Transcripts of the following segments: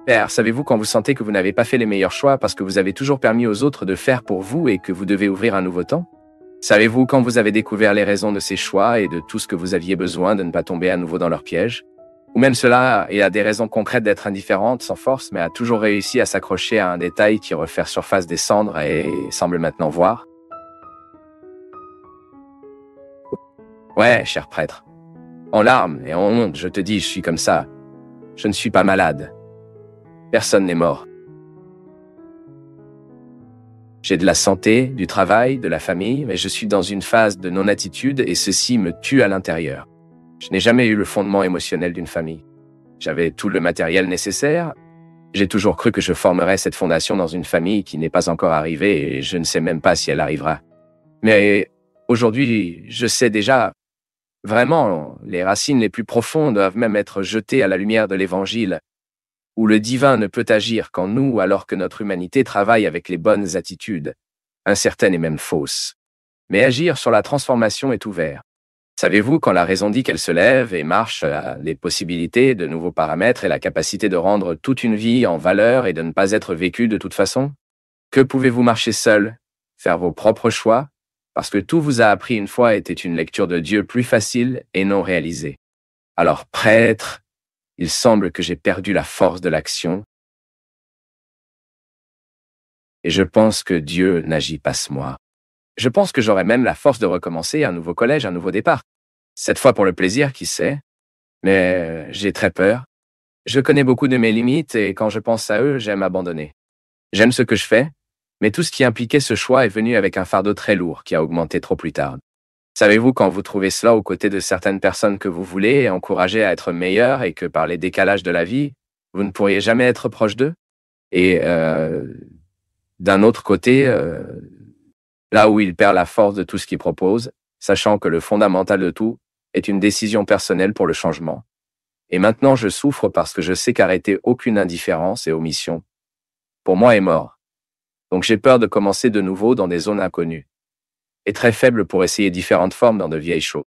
Père, savez-vous quand vous sentez que vous n'avez pas fait les meilleurs choix parce que vous avez toujours permis aux autres de faire pour vous et que vous devez ouvrir un nouveau temps? Savez-vous quand vous avez découvert les raisons de ces choix et de tout ce que vous aviez besoin de ne pas tomber à nouveau dans leur piège? Ou même cela et a des raisons concrètes d'être indifférente, sans force, mais a toujours réussi à s'accrocher à un détail qui refait surface des cendres et semble maintenant voir? Ouais, cher prêtre. En larmes et en honte, je te dis, je suis comme ça. Je ne suis pas malade. Personne n'est mort. J'ai de la santé, du travail, de la famille, mais je suis dans une phase de non-attitude et ceci me tue à l'intérieur. Je n'ai jamais eu le fondement émotionnel d'une famille. J'avais tout le matériel nécessaire. J'ai toujours cru que je formerais cette fondation dans une famille qui n'est pas encore arrivée et je ne sais même pas si elle arrivera. Mais aujourd'hui, je sais déjà, vraiment, les racines les plus profondes doivent même être jetées à la lumière de l'Évangile, où le divin ne peut agir qu'en nous alors que notre humanité travaille avec les bonnes attitudes, incertaines et même fausses. Mais agir sur la transformation est ouvert. Savez-vous, quand la raison dit qu'elle se lève et marche à les possibilités, de nouveaux paramètres et la capacité de rendre toute une vie en valeur et de ne pas être vécue de toute façon? Que pouvez-vous marcher seul, faire vos propres choix, parce que tout vous a appris une fois était une lecture de Dieu plus facile et non réalisée. Alors, prêtre, il semble que j'ai perdu la force de l'action et je pense que Dieu n'agit pas ce moi. Je pense que j'aurai même la force de recommencer un nouveau collège, un nouveau départ. Cette fois pour le plaisir, qui sait, mais j'ai très peur. Je connais beaucoup de mes limites et quand je pense à eux, j'aime abandonner. J'aime ce que je fais, mais tout ce qui impliquait ce choix est venu avec un fardeau très lourd qui a augmenté trop plus tard. Savez-vous quand vous trouvez cela aux côtés de certaines personnes que vous voulez et encouragées à être meilleures et que par les décalages de la vie, vous ne pourriez jamais être proche d'eux? Et d'un autre côté, là où il perd la force de tout ce qu'il propose, sachant que le fondamental de tout est une décision personnelle pour le changement. Et maintenant, je souffre parce que je sais qu'arrêter aucune indifférence et omission, pour moi, est mort. Donc j'ai peur de commencer de nouveau dans des zones inconnues, et très faibles pour essayer différentes formes dans de vieilles choses.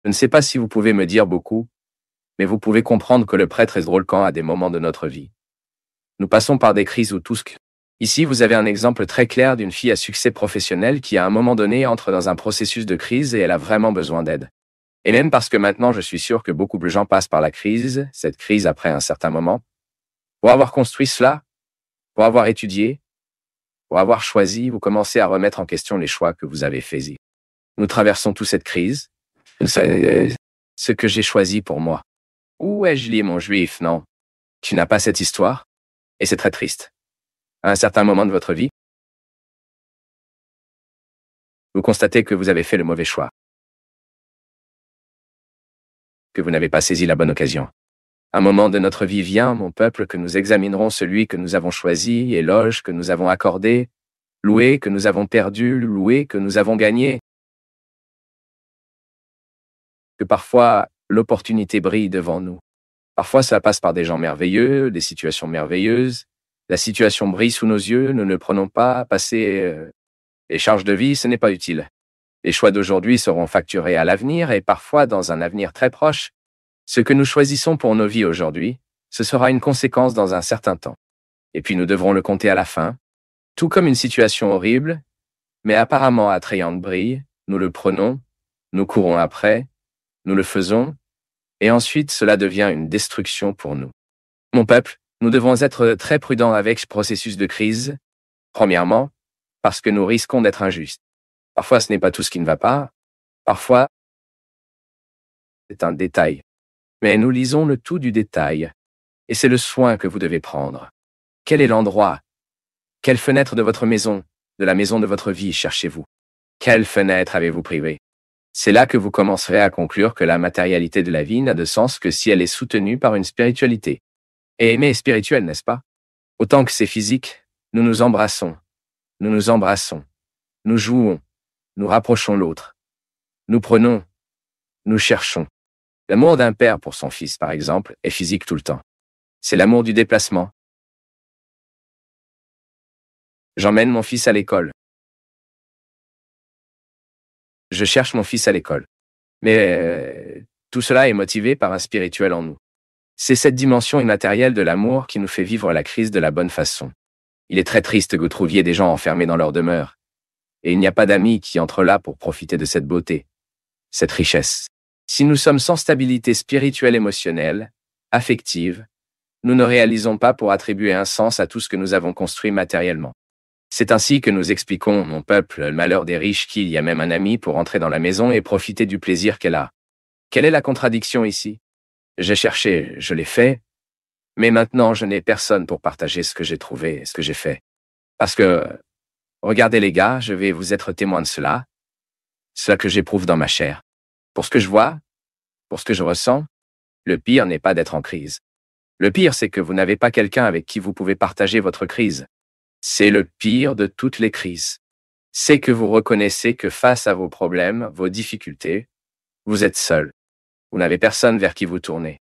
Je ne sais pas si vous pouvez me dire beaucoup, mais vous pouvez comprendre que le prêtre est drôle-camp à des moments de notre vie. Nous passons par des crises où tout ce que... Ici, vous avez un exemple très clair d'une fille à succès professionnel qui, à un moment donné, entre dans un processus de crise et elle a vraiment besoin d'aide. Et même parce que maintenant, je suis sûr que beaucoup de gens passent par la crise, cette crise après un certain moment, pour avoir construit cela, pour avoir étudié, pour avoir choisi, vous commencez à remettre en question les choix que vous avez faits. Nous traversons tous cette crise. C'est ce que j'ai choisi pour moi. Où ai-je lié mon juif? Non. Tu n'as pas cette histoire? Et c'est très triste. À un certain moment de votre vie, vous constatez que vous avez fait le mauvais choix, que vous n'avez pas saisi la bonne occasion. Un moment de notre vie vient, mon peuple, que nous examinerons celui que nous avons choisi, éloge que nous avons accordé, loué que nous avons perdu, loué que nous avons gagné. Que parfois, l'opportunité brille devant nous. Parfois, ça passe par des gens merveilleux, des situations merveilleuses. La situation brille sous nos yeux, nous ne prenons pas, passer les charges de vie, ce n'est pas utile. Les choix d'aujourd'hui seront facturés à l'avenir et parfois dans un avenir très proche. Ce que nous choisissons pour nos vies aujourd'hui, ce sera une conséquence dans un certain temps. Et puis nous devrons le compter à la fin. Tout comme une situation horrible, mais apparemment attrayante brille, nous le prenons, nous courons après, nous le faisons, et ensuite cela devient une destruction pour nous. Mon peuple, nous devons être très prudents avec ce processus de crise. Premièrement, parce que nous risquons d'être injustes. Parfois ce n'est pas tout ce qui ne va pas, parfois c'est un détail. Mais nous lisons le tout du détail, et c'est le soin que vous devez prendre. Quel est l'endroit? Quelle fenêtre de votre maison, de la maison de votre vie cherchez-vous? Quelle fenêtre avez-vous privée? C'est là que vous commencerez à conclure que la matérialité de la vie n'a de sens que si elle est soutenue par une spiritualité. Et aimer est spirituel, n'est-ce pas? Autant que c'est physique, nous nous embrassons, nous jouons, nous rapprochons l'autre, nous prenons, nous cherchons. L'amour d'un père pour son fils, par exemple, est physique tout le temps. C'est l'amour du déplacement. J'emmène mon fils à l'école. Je cherche mon fils à l'école. Mais tout cela est motivé par un spirituel en nous. C'est cette dimension immatérielle de l'amour qui nous fait vivre la crise de la bonne façon. Il est très triste que vous trouviez des gens enfermés dans leur demeure. Et il n'y a pas d'amis qui entrent là pour profiter de cette beauté, cette richesse. Si nous sommes sans stabilité spirituelle, émotionnelle, affective, nous ne réalisons pas pour attribuer un sens à tout ce que nous avons construit matériellement. C'est ainsi que nous expliquons, mon peuple, le malheur des riches qu'il y a même un ami pour entrer dans la maison et profiter du plaisir qu'elle a. Quelle est la contradiction ici? J'ai cherché, je l'ai fait, mais maintenant je n'ai personne pour partager ce que j'ai trouvé et ce que j'ai fait. Parce que, regardez les gars, je vais vous être témoin de cela que j'éprouve dans ma chair. Pour ce que je vois, pour ce que je ressens, le pire n'est pas d'être en crise. Le pire, c'est que vous n'avez pas quelqu'un avec qui vous pouvez partager votre crise. C'est le pire de toutes les crises. C'est que vous reconnaissez que face à vos problèmes, vos difficultés, vous êtes seul. Vous n'avez personne vers qui vous tourner.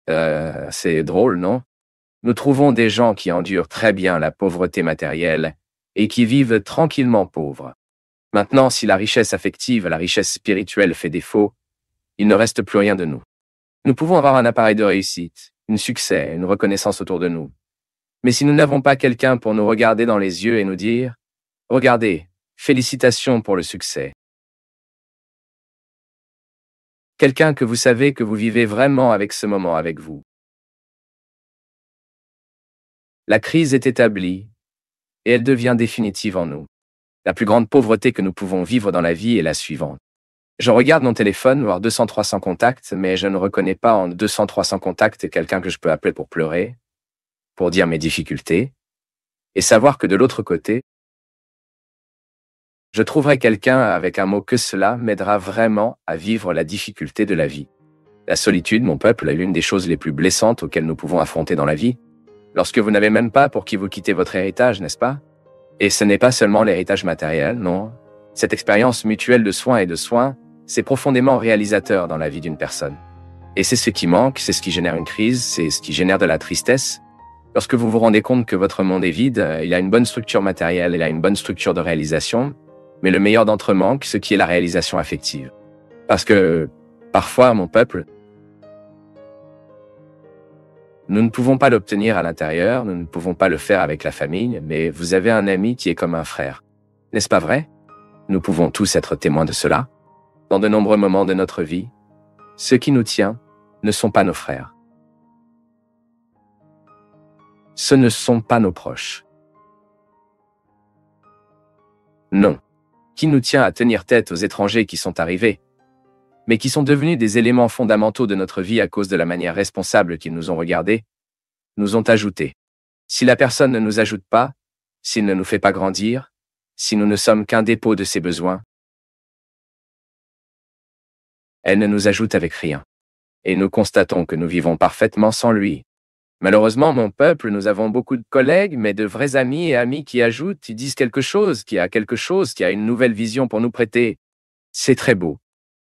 C'est drôle, non? Nous trouvons des gens qui endurent très bien la pauvreté matérielle et qui vivent tranquillement pauvres. Maintenant, si la richesse affective, la richesse spirituelle fait défaut, il ne reste plus rien de nous. Nous pouvons avoir un appareil de réussite, un succès, une reconnaissance autour de nous. Mais si nous n'avons pas quelqu'un pour nous regarder dans les yeux et nous dire « Regardez, félicitations pour le succès », quelqu'un que vous savez que vous vivez vraiment avec ce moment avec vous. La crise est établie et elle devient définitive en nous. La plus grande pauvreté que nous pouvons vivre dans la vie est la suivante. Je regarde mon téléphone, voir 200-300 contacts, mais je ne reconnais pas en 200-300 contacts quelqu'un que je peux appeler pour pleurer, pour dire mes difficultés, et savoir que de l'autre côté, je trouverai quelqu'un avec un mot que cela m'aidera vraiment à vivre la difficulté de la vie. La solitude, mon peuple, est l'une des choses les plus blessantes auxquelles nous pouvons affronter dans la vie. Lorsque vous n'avez même pas pour qui vous quittez votre héritage, n'est-ce pas? Et ce n'est pas seulement l'héritage matériel, non. Cette expérience mutuelle de soins et de soins, c'est profondément réalisateur dans la vie d'une personne. Et c'est ce qui manque, c'est ce qui génère une crise, c'est ce qui génère de la tristesse. Lorsque vous vous rendez compte que votre monde est vide, il a une bonne structure matérielle, il a une bonne structure de réalisation, mais le meilleur d'entre eux manque, ce qui est la réalisation affective. Parce que, parfois, mon peuple, nous ne pouvons pas l'obtenir à l'intérieur, nous ne pouvons pas le faire avec la famille, mais vous avez un ami qui est comme un frère. N'est-ce pas vrai? Nous pouvons tous être témoins de cela. Dans de nombreux moments de notre vie, ceux qui nous tiennent ne sont pas nos frères. Ce ne sont pas nos proches. Non. Qui nous tient à tenir tête aux étrangers qui sont arrivés, mais qui sont devenus des éléments fondamentaux de notre vie à cause de la manière responsable qu'ils nous ont regardés, nous ont ajoutés. Si la personne ne nous ajoute pas, s'il ne nous fait pas grandir, si nous ne sommes qu'un dépôt de ses besoins, elle ne nous ajoute avec rien. Et nous constatons que nous vivons parfaitement sans lui. Malheureusement, mon peuple, nous avons beaucoup de collègues, mais de vrais amis et amis qui ajoutent, qui disent quelque chose, qui a une nouvelle vision pour nous prêter. C'est très beau.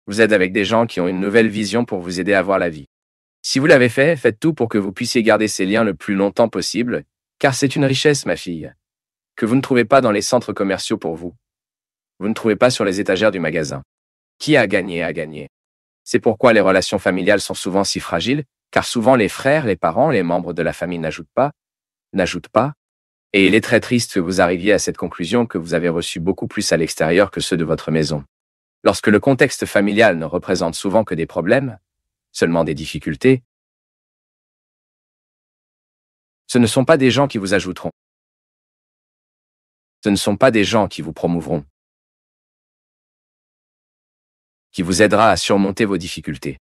Vous êtes avec des gens qui ont une nouvelle vision pour vous aider à voir la vie. Si vous l'avez fait, faites tout pour que vous puissiez garder ces liens le plus longtemps possible, car c'est une richesse, ma fille, que vous ne trouvez pas dans les centres commerciaux pour vous. Vous ne trouvez pas sur les étagères du magasin. Qui a gagné a gagné. C'est pourquoi les relations familiales sont souvent si fragiles, car souvent les frères, les parents, les membres de la famille n'ajoutent pas, et il est très triste que vous arriviez à cette conclusion que vous avez reçu beaucoup plus à l'extérieur que ceux de votre maison. Lorsque le contexte familial ne représente souvent que des problèmes, seulement des difficultés, ce ne sont pas des gens qui vous ajouteront. Ce ne sont pas des gens qui vous promouvront, qui vous aidera à surmonter vos difficultés.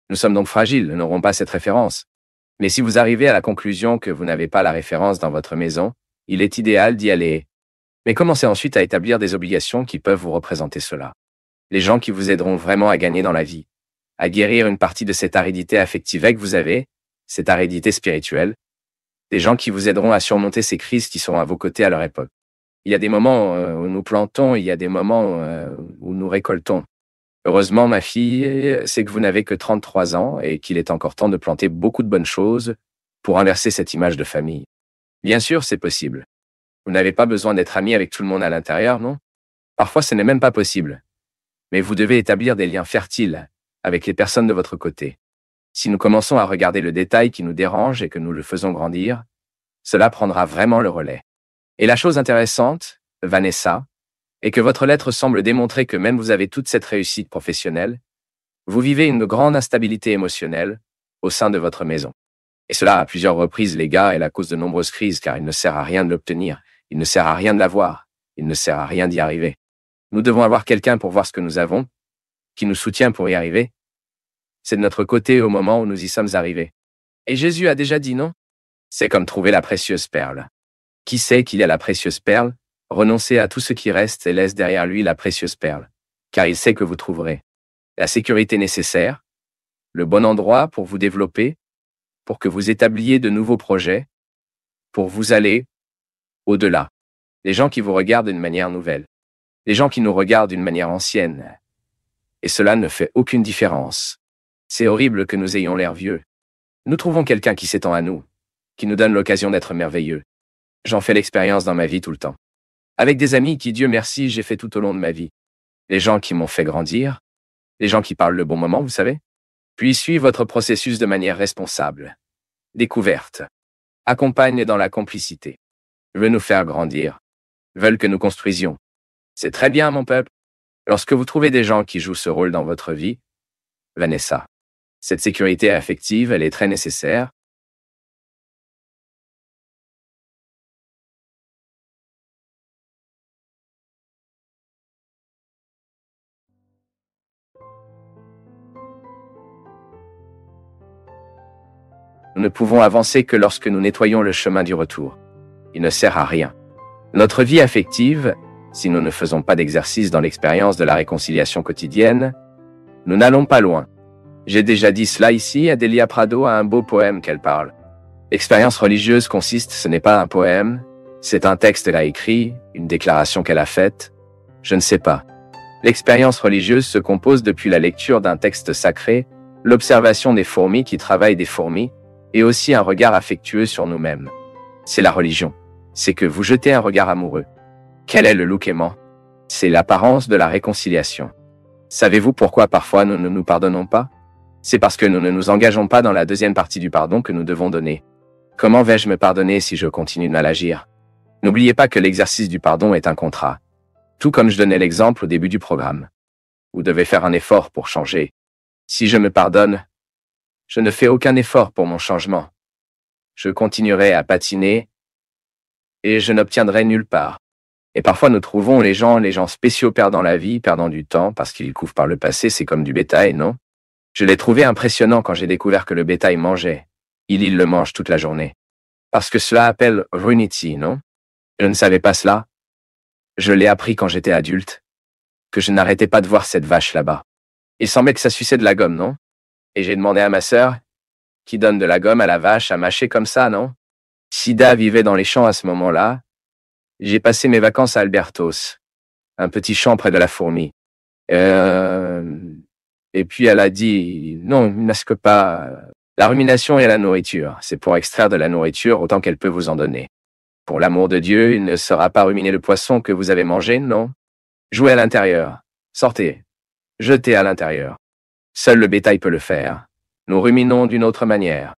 Nous sommes donc fragiles, nous n'aurons pas cette référence. Mais si vous arrivez à la conclusion que vous n'avez pas la référence dans votre maison, il est idéal d'y aller. Mais commencez ensuite à établir des obligations qui peuvent vous représenter cela. Les gens qui vous aideront vraiment à gagner dans la vie, à guérir une partie de cette aridité affective que vous avez, cette aridité spirituelle, des gens qui vous aideront à surmonter ces crises qui seront à vos côtés à leur époque. Il y a des moments où nous plantons, il y a des moments où nous récoltons. Heureusement, ma fille, c'est que vous n'avez que 33 ans et qu'il est encore temps de planter beaucoup de bonnes choses pour inverser cette image de famille. Bien sûr, c'est possible. Vous n'avez pas besoin d'être ami avec tout le monde à l'intérieur, non? Parfois, ce n'est même pas possible. Mais vous devez établir des liens fertiles avec les personnes de votre côté. Si nous commençons à regarder le détail qui nous dérange et que nous le faisons grandir, cela prendra vraiment le relais. Et la chose intéressante, Vanessa, est que votre lettre semble démontrer que même vous avez toute cette réussite professionnelle, vous vivez une grande instabilité émotionnelle au sein de votre maison. Et cela à plusieurs reprises, les gars, est la cause de nombreuses crises, car il ne sert à rien de l'obtenir, il ne sert à rien de l'avoir, il ne sert à rien d'y arriver. Nous devons avoir quelqu'un pour voir ce que nous avons, qui nous soutient pour y arriver. C'est de notre côté au moment où nous y sommes arrivés. Et Jésus a déjà dit non. C'est comme trouver la précieuse perle. Qui sait qu'il y a la précieuse perle? Renoncez à tout ce qui reste et laisse derrière lui la précieuse perle, car il sait que vous trouverez la sécurité nécessaire, le bon endroit pour vous développer, pour que vous établiez de nouveaux projets, pour vous aller au-delà. Les gens qui vous regardent d'une manière nouvelle, les gens qui nous regardent d'une manière ancienne. Et cela ne fait aucune différence. C'est horrible que nous ayons l'air vieux. Nous trouvons quelqu'un qui s'étend à nous, qui nous donne l'occasion d'être merveilleux. J'en fais l'expérience dans ma vie tout le temps. Avec des amis qui, Dieu merci, j'ai fait tout au long de ma vie. Les gens qui m'ont fait grandir, les gens qui parlent le bon moment, vous savez. Puis suivent votre processus de manière responsable. Découverte. Accompagnent dans la complicité. Veulent nous faire grandir. Veulent que nous construisions. C'est très bien, mon peuple. Lorsque vous trouvez des gens qui jouent ce rôle dans votre vie, Vanessa, cette sécurité affective, elle est très nécessaire. Nous ne pouvons avancer que lorsque nous nettoyons le chemin du retour. Il ne sert à rien. Notre vie affective, si nous ne faisons pas d'exercice dans l'expérience de la réconciliation quotidienne, nous n'allons pas loin. J'ai déjà dit cela ici, Adélia Prado a un beau poème qu'elle parle. L'expérience religieuse consiste, ce n'est pas un poème, c'est un texte qu'elle a écrit, une déclaration qu'elle a faite, je ne sais pas. L'expérience religieuse se compose depuis la lecture d'un texte sacré, l'observation des fourmis qui travaillent des fourmis, et aussi un regard affectueux sur nous-mêmes. C'est la religion. C'est que vous jetez un regard amoureux. Quel est le look aimant? C'est l'apparence de la réconciliation. Savez-vous pourquoi parfois nous ne nous pardonnons pas? C'est parce que nous ne nous engageons pas dans la deuxième partie du pardon que nous devons donner. Comment vais-je me pardonner si je continue de mal agir? N'oubliez pas que l'exercice du pardon est un contrat. Tout comme je donnais l'exemple au début du programme. Vous devez faire un effort pour changer. Si je me pardonne, je ne fais aucun effort pour mon changement. Je continuerai à patiner et je n'obtiendrai nulle part. Et parfois nous trouvons les gens spéciaux perdant la vie, perdant du temps parce qu'ils couvrent par le passé, c'est comme du bétail, non? Je l'ai trouvé impressionnant quand j'ai découvert que le bétail mangeait. Il le mange toute la journée. Parce que cela appelle runity, non? Je ne savais pas cela. Je l'ai appris quand j'étais adulte, que je n'arrêtais pas de voir cette vache là-bas. Il semblait que ça suçait de la gomme, non? Et j'ai demandé à ma sœur, qui donne de la gomme à la vache à mâcher comme ça, non? Sida vivait dans les champs à ce moment-là. J'ai passé mes vacances à Albertos, un petit champ près de la fourmi. Et puis elle a dit, non, masque pas. La rumination et la nourriture, c'est pour extraire de la nourriture autant qu'elle peut vous en donner. Pour l'amour de Dieu, il ne sera pas ruminer le poisson que vous avez mangé, non? Jouez à l'intérieur. Sortez. Jetez à l'intérieur. Seul le bétail peut le faire. Nous ruminons d'une autre manière.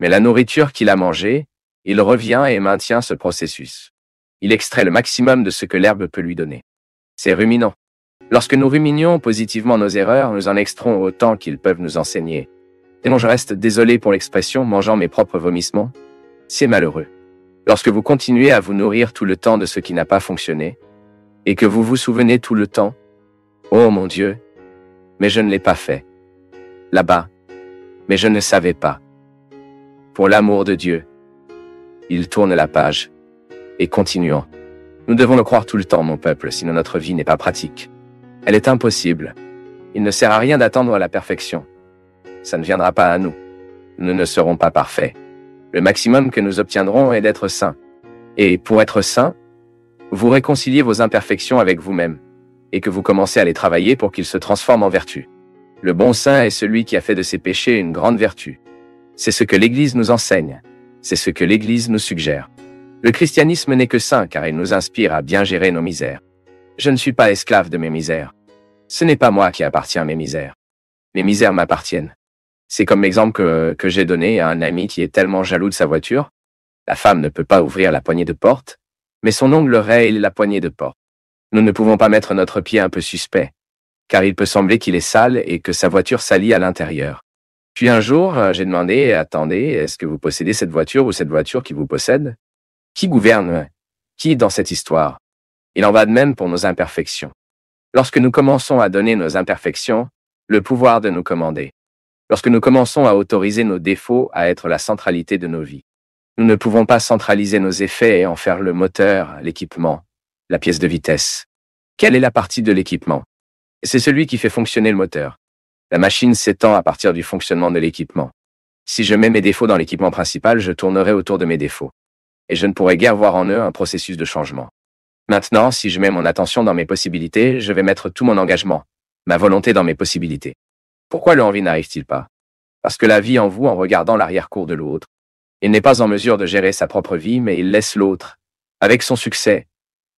Mais la nourriture qu'il a mangée, il revient et maintient ce processus. Il extrait le maximum de ce que l'herbe peut lui donner. C'est ruminant. Lorsque nous ruminions positivement nos erreurs, nous en extraons autant qu'ils peuvent nous enseigner. Et non, je reste désolé pour l'expression, mangeant mes propres vomissements. C'est malheureux. Lorsque vous continuez à vous nourrir tout le temps de ce qui n'a pas fonctionné, et que vous vous souvenez tout le temps, « Oh mon Dieu, mais je ne l'ai pas fait. Là-bas, mais je ne savais pas. » Pour l'amour de Dieu, il tourne la page. Et continuons. Nous devons le croire tout le temps, mon peuple, sinon notre vie n'est pas pratique. Elle est impossible. Il ne sert à rien d'attendre la perfection. Ça ne viendra pas à nous. Nous ne serons pas parfaits. Le maximum que nous obtiendrons est d'être saints. Et pour être saints, vous réconciliez vos imperfections avec vous-même, et que vous commencez à les travailler pour qu'ils se transforment en vertu. Le bon saint est celui qui a fait de ses péchés une grande vertu. C'est ce que l'Église nous enseigne. C'est ce que l'Église nous suggère. Le christianisme n'est que saint car il nous inspire à bien gérer nos misères. Je ne suis pas esclave de mes misères. Ce n'est pas moi qui appartiens à mes misères. Mes misères m'appartiennent. C'est comme l'exemple que j'ai donné à un ami qui est tellement jaloux de sa voiture. La femme ne peut pas ouvrir la poignée de porte, mais son ongle raye la poignée de porte. Nous ne pouvons pas mettre notre pied un peu suspect, car il peut sembler qu'il est sale et que sa voiture salit à l'intérieur. Puis un jour, j'ai demandé, attendez, est-ce que vous possédez cette voiture ou cette voiture qui vous possède? Qui gouverne? Qui dans cette histoire? Il en va de même pour nos imperfections. Lorsque nous commençons à donner nos imperfections le pouvoir de nous commander, lorsque nous commençons à autoriser nos défauts à être la centralité de nos vies, nous ne pouvons pas centraliser nos effets et en faire le moteur, l'équipement, la pièce de vitesse. Quelle est la partie de l'équipement? C'est celui qui fait fonctionner le moteur. La machine s'étend à partir du fonctionnement de l'équipement. Si je mets mes défauts dans l'équipement principal, je tournerai autour de mes défauts. Et je ne pourrai guère voir en eux un processus de changement. Maintenant, si je mets mon attention dans mes possibilités, je vais mettre tout mon engagement, ma volonté dans mes possibilités. Pourquoi le envie n'arrive-t-il pas? Parce que la vie en vous en regardant l'arrière-cour de l'autre. Il n'est pas en mesure de gérer sa propre vie, mais il laisse l'autre, avec son succès,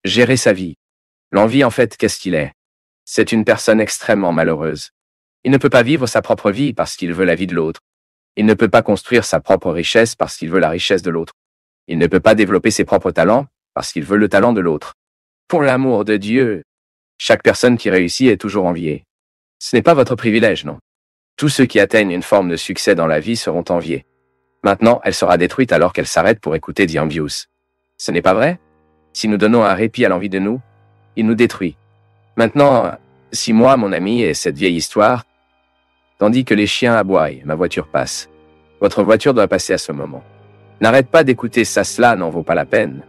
gérer sa vie. L'envie, en fait, qu'est-ce qu'il est? C'est une personne extrêmement malheureuse. Il ne peut pas vivre sa propre vie parce qu'il veut la vie de l'autre. Il ne peut pas construire sa propre richesse parce qu'il veut la richesse de l'autre. Il ne peut pas développer ses propres talents parce qu'il veut le talent de l'autre. Pour l'amour de Dieu, chaque personne qui réussit est toujours enviée. Ce n'est pas votre privilège, non. Tous ceux qui atteignent une forme de succès dans la vie seront enviés. Maintenant, elle sera détruite alors qu'elle s'arrête pour écouter The Envious. Ce n'est pas vrai? Si nous donnons un répit à l'envie de nous, il nous détruit. Maintenant, si moi, mon ami, et cette vieille histoire, tandis que les chiens aboient, ma voiture passe. Votre voiture doit passer à ce moment. N'arrête pas d'écouter ça, cela n'en vaut pas la peine.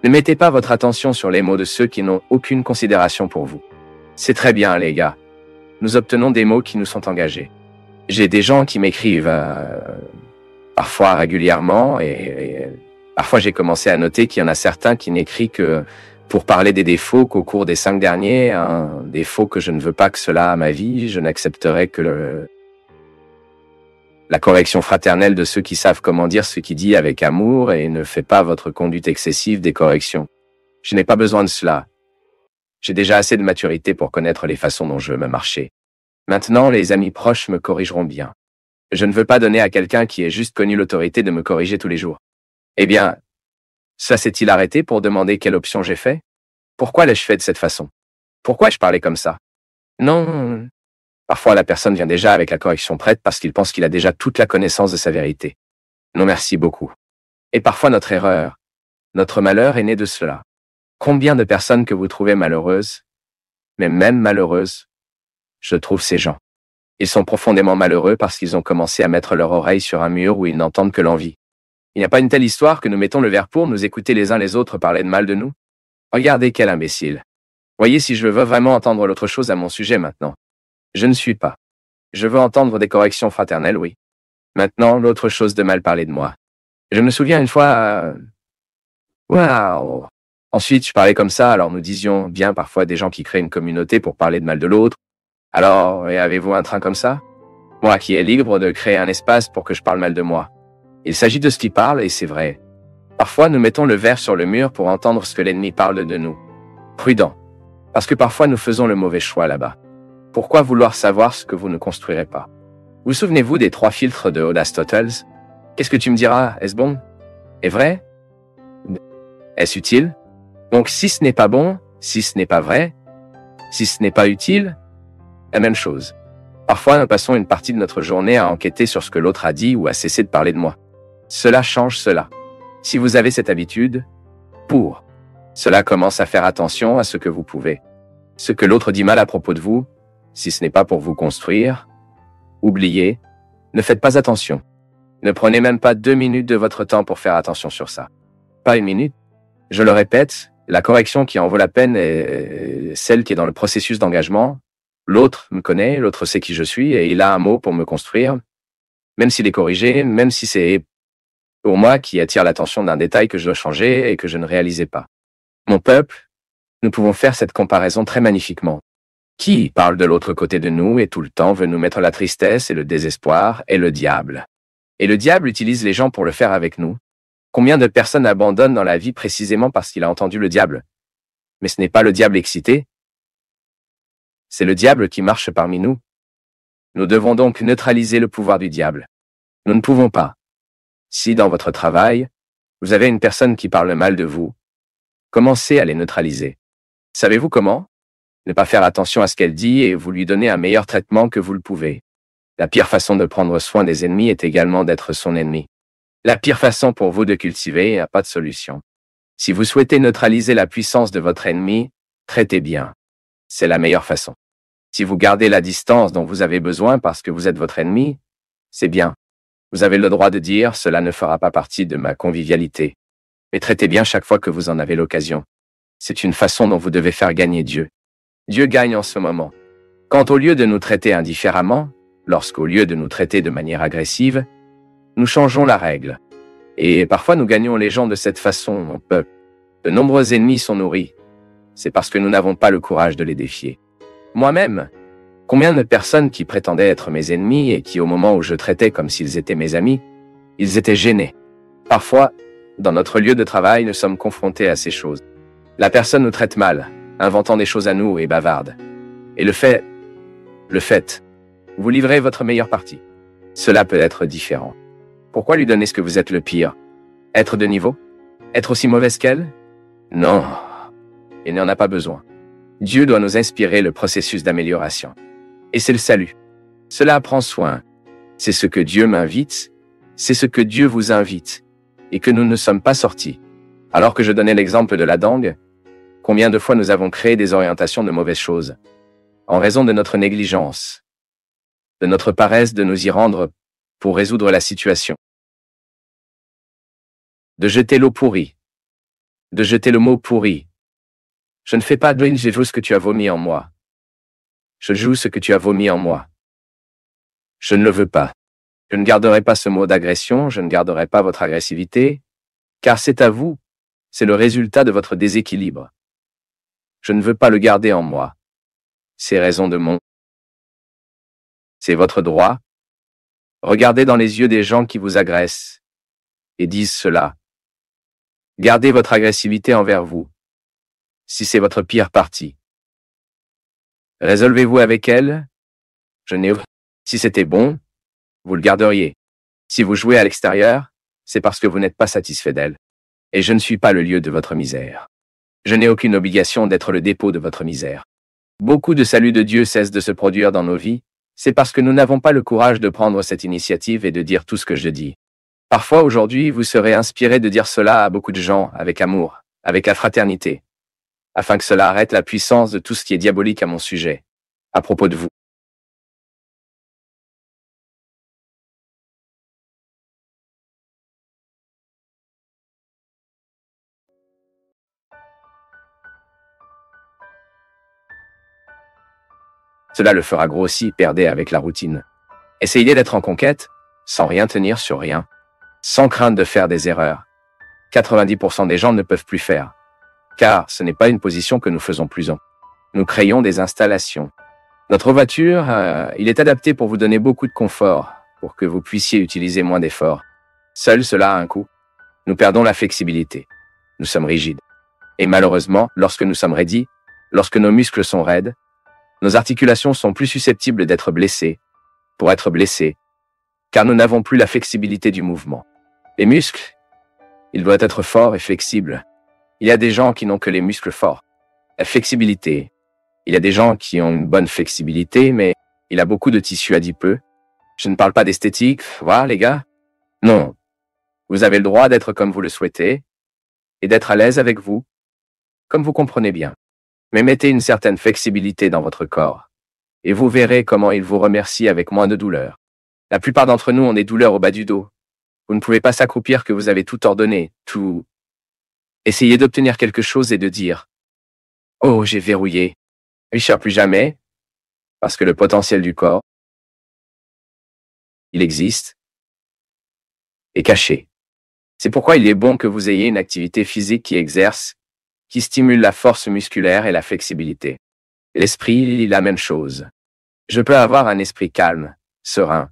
Ne mettez pas votre attention sur les mots de ceux qui n'ont aucune considération pour vous. C'est très bien, les gars. Nous obtenons des mots qui nous sont engagés. J'ai des gens qui m'écrivent parfois régulièrement et parfois j'ai commencé à noter qu'il y en a certains qui n'écrivent que pour parler des défauts qu'au cours des 5 derniers, un défaut que je ne veux pas que cela à ma vie, je n'accepterai que la correction fraternelle de ceux qui savent comment dire ce qu'il dit avec amour et ne fait pas votre conduite excessive des corrections. Je n'ai pas besoin de cela. J'ai déjà assez de maturité pour connaître les façons dont je veux me marcher. Maintenant, les amis proches me corrigeront bien. Je ne veux pas donner à quelqu'un qui ait juste connu l'autorité de me corriger tous les jours. Eh bien, ça s'est-il arrêté pour demander quelle option j'ai fait? Pourquoi l'ai-je fait de cette façon? Pourquoi je parlais comme ça? Non. Parfois, la personne vient déjà avec la correction prête parce qu'il pense qu'il a déjà toute la connaissance de sa vérité. Non, merci beaucoup. Et parfois, notre erreur, notre malheur est né de cela. Combien de personnes que vous trouvez malheureuses, mais même malheureuses, je trouve ces gens. Ils sont profondément malheureux parce qu'ils ont commencé à mettre leur oreille sur un mur où ils n'entendent que l'envie. Il n'y a pas une telle histoire que nous mettons le verre pour nous écouter les uns les autres parler de mal de nous? Regardez quel imbécile. Voyez si je veux vraiment entendre l'autre chose à mon sujet maintenant. Je ne suis pas. Je veux entendre des corrections fraternelles, oui. Maintenant, l'autre chose de mal parler de moi. Je me souviens une fois... Waouh! Ensuite, je parlais comme ça, alors nous disions bien parfois des gens qui créent une communauté pour parler de mal de l'autre. Alors, et avez-vous un train comme ça? Moi qui est libre de créer un espace pour que je parle mal de moi. Il s'agit de ce qui parle, et c'est vrai. Parfois, nous mettons le verre sur le mur pour entendre ce que l'ennemi parle de nous. Prudent. Parce que parfois, nous faisons le mauvais choix là-bas. Pourquoi vouloir savoir ce que vous ne construirez pas? Vous souvenez-vous des 3 filtres de Oda Stottles? Qu'est-ce que tu me diras? Est-ce bon? Est vrai? Est-ce utile? Donc, si ce n'est pas bon, si ce n'est pas vrai, si ce n'est pas utile, la même chose. Parfois, nous passons une partie de notre journée à enquêter sur ce que l'autre a dit ou à cesser de parler de moi. Cela change cela. Si vous avez cette habitude, cela commence à faire attention à ce que vous pouvez. Ce que l'autre dit mal à propos de vous, si ce n'est pas pour vous construire, oubliez, ne faites pas attention. Ne prenez même pas 2 minutes de votre temps pour faire attention sur ça. Pas 1 minute. Je le répète, la correction qui en vaut la peine est celle qui est dans le processus d'engagement. L'autre me connaît, l'autre sait qui je suis et il a un mot pour me construire, même s'il est corrigé, même si c'est pour moi qui attire l'attention d'un détail que je dois changer et que je ne réalisais pas. Mon peuple, nous pouvons faire cette comparaison très magnifiquement. Qui parle de l'autre côté de nous et tout le temps veut nous mettre la tristesse et le désespoir et le diable. Et le diable utilise les gens pour le faire avec nous. Combien de personnes abandonnent dans la vie précisément parce qu'il a entendu le diable? Mais ce n'est pas le diable excité. C'est le diable qui marche parmi nous. Nous devons donc neutraliser le pouvoir du diable. Nous ne pouvons pas. Si dans votre travail, vous avez une personne qui parle mal de vous, commencez à les neutraliser. Savez-vous comment? Ne pas faire attention à ce qu'elle dit et vous lui donnez un meilleur traitement que vous le pouvez. La pire façon de prendre soin des ennemis est également d'être son ennemi. La pire façon pour vous de cultiver n'a pas de solution. Si vous souhaitez neutraliser la puissance de votre ennemi, traitez bien. C'est la meilleure façon. Si vous gardez la distance dont vous avez besoin parce que vous êtes votre ennemi, c'est bien. Vous avez le droit de dire « cela ne fera pas partie de ma convivialité ». Mais traitez bien chaque fois que vous en avez l'occasion. C'est une façon dont vous devez faire gagner Dieu. Dieu gagne en ce moment. Quand au lieu de nous traiter indifféremment, lorsqu'au lieu de nous traiter de manière agressive, nous changeons la règle. Et parfois nous gagnons les gens de cette façon, mon peuple. De nombreux ennemis sont nourris. C'est parce que nous n'avons pas le courage de les défier. Moi-même, combien de personnes qui prétendaient être mes ennemis et qui, au moment où je traitais comme s'ils étaient mes amis, ils étaient gênés. Parfois, dans notre lieu de travail, nous sommes confrontés à ces choses. La personne nous traite mal, inventant des choses à nous et bavarde. Et le fait, vous livrez votre meilleure partie. Cela peut être différent. Pourquoi lui donner ce que vous êtes le pire? Être de niveau? Être aussi mauvaise qu'elle? Non, il n'en a pas besoin. Dieu doit nous inspirer le processus d'amélioration. Et c'est le salut. Cela prend soin. C'est ce que Dieu m'invite, c'est ce que Dieu vous invite, et que nous ne sommes pas sortis. Alors que je donnais l'exemple de la dengue, combien de fois nous avons créé des orientations de mauvaises choses, en raison de notre négligence, de notre paresse de nous y rendre pour résoudre la situation. De jeter l'eau pourrie. De jeter le mot pourri. Je ne fais pas de je joue ce que tu as vomi en moi. Je joue ce que tu as vomi en moi. Je ne le veux pas. Je ne garderai pas ce mot d'agression, je ne garderai pas votre agressivité, car c'est à vous, c'est le résultat de votre déséquilibre. Je ne veux pas le garder en moi. C'est raison de mon. C'est votre droit. Regardez dans les yeux des gens qui vous agressent et disent cela. Gardez votre agressivité envers vous, si c'est votre pire partie. Résolvez-vous avec elle. Si c'était bon, vous le garderiez. Si vous jouez à l'extérieur, c'est parce que vous n'êtes pas satisfait d'elle. Et je ne suis pas le lieu de votre misère. Je n'ai aucune obligation d'être le dépôt de votre misère. Beaucoup de salut de Dieu cessent de se produire dans nos vies, c'est parce que nous n'avons pas le courage de prendre cette initiative et de dire tout ce que je dis. Parfois aujourd'hui, vous serez inspiré de dire cela à beaucoup de gens, avec amour, avec la fraternité, afin que cela arrête la puissance de tout ce qui est diabolique à mon sujet, à propos de vous. Cela le fera grossir, perdez avec la routine. Essayez d'être en conquête, sans rien tenir sur rien, sans crainte de faire des erreurs. 90% des gens ne peuvent plus faire, car ce n'est pas une position que nous faisons plus en. Nous créons des installations. Notre voiture, il est adapté pour vous donner beaucoup de confort, pour que vous puissiez utiliser moins d'efforts. Seul cela a un coût. Nous perdons la flexibilité. Nous sommes rigides. Et malheureusement, lorsque nous sommes raidis, lorsque nos muscles sont raides, nos articulations sont plus susceptibles d'être blessées, pour être blessées, car nous n'avons plus la flexibilité du mouvement. Les muscles, ils doivent être forts et flexibles. Il y a des gens qui n'ont que les muscles forts. La flexibilité. Il y a des gens qui ont une bonne flexibilité, mais il a beaucoup de tissu adipeux. Je ne parle pas d'esthétique, voilà les gars. Non. Vous avez le droit d'être comme vous le souhaitez, et d'être à l'aise avec vous, comme vous comprenez bien. Mais mettez une certaine flexibilité dans votre corps, et vous verrez comment il vous remercie avec moins de douleur. La plupart d'entre nous ont des douleurs au bas du dos. Vous ne pouvez pas s'accroupir que vous avez tout ordonné, tout. Essayez d'obtenir quelque chose et de dire « Oh, j'ai verrouillé. Richard plus jamais. » Parce que le potentiel du corps, il existe, est caché. C'est pourquoi il est bon que vous ayez une activité physique qui exerce, qui stimule la force musculaire et la flexibilité. L'esprit, la même chose. Je peux avoir un esprit calme, serein.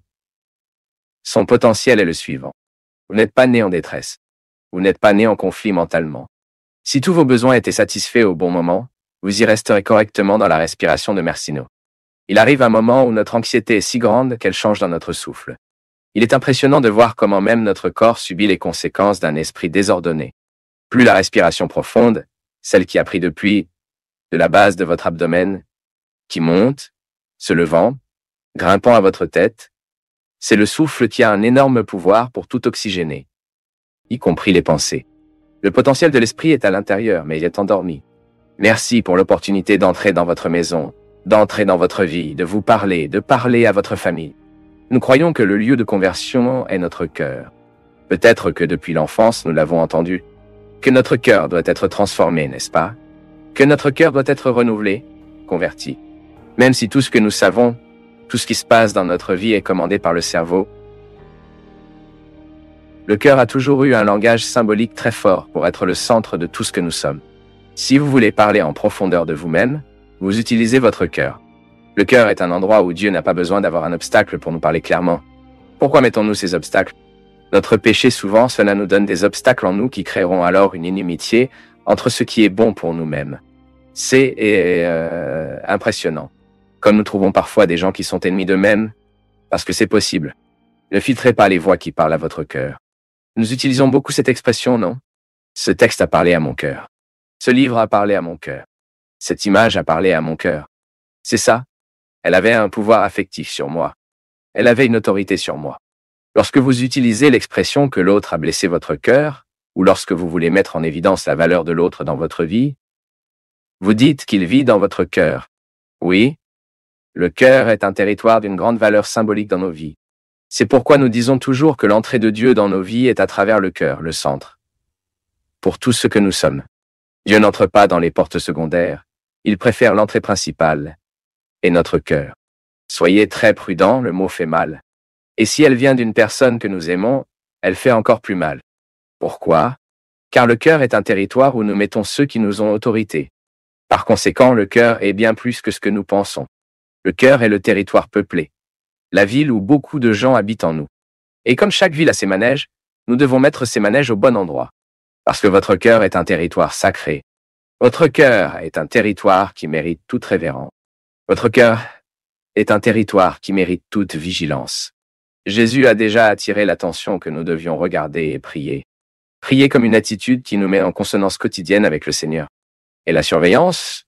Son potentiel est le suivant. Vous n'êtes pas né en détresse. Vous n'êtes pas né en conflit mentalement. Si tous vos besoins étaient satisfaits au bon moment, vous y resterez correctement dans la respiration de Mercino. Il arrive un moment où notre anxiété est si grande qu'elle change dans notre souffle. Il est impressionnant de voir comment même notre corps subit les conséquences d'un esprit désordonné. Plus la respiration profonde, celle qui a pris depuis de la base de votre abdomen, qui monte, se levant, grimpant à votre tête, c'est le souffle qui a un énorme pouvoir pour tout oxygéner, y compris les pensées. Le potentiel de l'esprit est à l'intérieur, mais il est endormi. Merci pour l'opportunité d'entrer dans votre maison, d'entrer dans votre vie, de vous parler, de parler à votre famille. Nous croyons que le lieu de conversion est notre cœur. Peut-être que depuis l'enfance, nous l'avons entendu. Que notre cœur doit être transformé, n'est-ce pas? Que notre cœur doit être renouvelé, converti. Même si tout ce que nous savons, tout ce qui se passe dans notre vie est commandé par le cerveau, le cœur a toujours eu un langage symbolique très fort pour être le centre de tout ce que nous sommes. Si vous voulez parler en profondeur de vous-même, vous utilisez votre cœur. Le cœur est un endroit où Dieu n'a pas besoin d'avoir un obstacle pour nous parler clairement. Pourquoi mettons-nous ces obstacles? Notre péché souvent, cela nous donne des obstacles en nous qui créeront alors une inimitié entre ce qui est bon pour nous-mêmes. C'est impressionnant. Comme nous trouvons parfois des gens qui sont ennemis d'eux-mêmes, parce que c'est possible. Ne filtrez pas les voix qui parlent à votre cœur. Nous utilisons beaucoup cette expression, non? Ce texte a parlé à mon cœur. Ce livre a parlé à mon cœur. Cette image a parlé à mon cœur. C'est ça. Elle avait un pouvoir affectif sur moi. Elle avait une autorité sur moi. Lorsque vous utilisez l'expression que l'autre a blessé votre cœur, ou lorsque vous voulez mettre en évidence la valeur de l'autre dans votre vie, vous dites qu'il vit dans votre cœur. Oui, le cœur est un territoire d'une grande valeur symbolique dans nos vies. C'est pourquoi nous disons toujours que l'entrée de Dieu dans nos vies est à travers le cœur, le centre. Pour tout ce que nous sommes. Dieu n'entre pas dans les portes secondaires, il préfère l'entrée principale, et notre cœur. Soyez très prudents, le mot fait mal. Et si elle vient d'une personne que nous aimons, elle fait encore plus mal. Pourquoi? Car le cœur est un territoire où nous mettons ceux qui nous ont autorité. Par conséquent, le cœur est bien plus que ce que nous pensons. Le cœur est le territoire peuplé. La ville où beaucoup de gens habitent en nous. Et comme chaque ville a ses manèges, nous devons mettre ces manèges au bon endroit. Parce que votre cœur est un territoire sacré. Votre cœur est un territoire qui mérite toute révérence. Votre cœur est un territoire qui mérite toute vigilance. Jésus a déjà attiré l'attention que nous devions regarder et prier. Prier comme une attitude qui nous met en consonance quotidienne avec le Seigneur. Et la surveillance,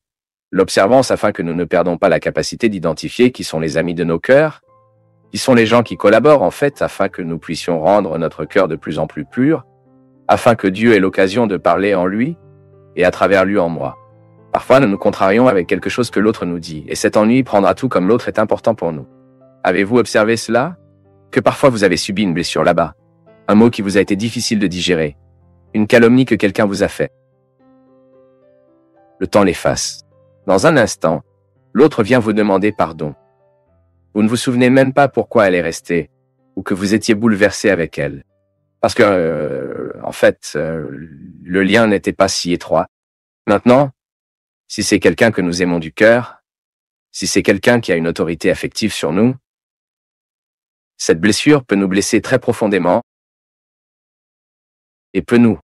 l'observance afin que nous ne perdons pas la capacité d'identifier qui sont les amis de nos cœurs, qui sont les gens qui collaborent en fait afin que nous puissions rendre notre cœur de plus en plus pur, afin que Dieu ait l'occasion de parler en lui et à travers lui en moi. Parfois, nous nous contrarions avec quelque chose que l'autre nous dit, et cet ennui prendra tout comme l'autre est important pour nous. Avez-vous observé cela? Que parfois vous avez subi une blessure là-bas, un mot qui vous a été difficile de digérer, une calomnie que quelqu'un vous a fait. Le temps l'efface. Dans un instant, l'autre vient vous demander pardon. Vous ne vous souvenez même pas pourquoi elle est restée, ou que vous étiez bouleversé avec elle. Parce que, en fait, le lien n'était pas si étroit. Maintenant, si c'est quelqu'un que nous aimons du cœur, si c'est quelqu'un qui a une autorité affective sur nous, cette blessure peut nous blesser très profondément et peut nous.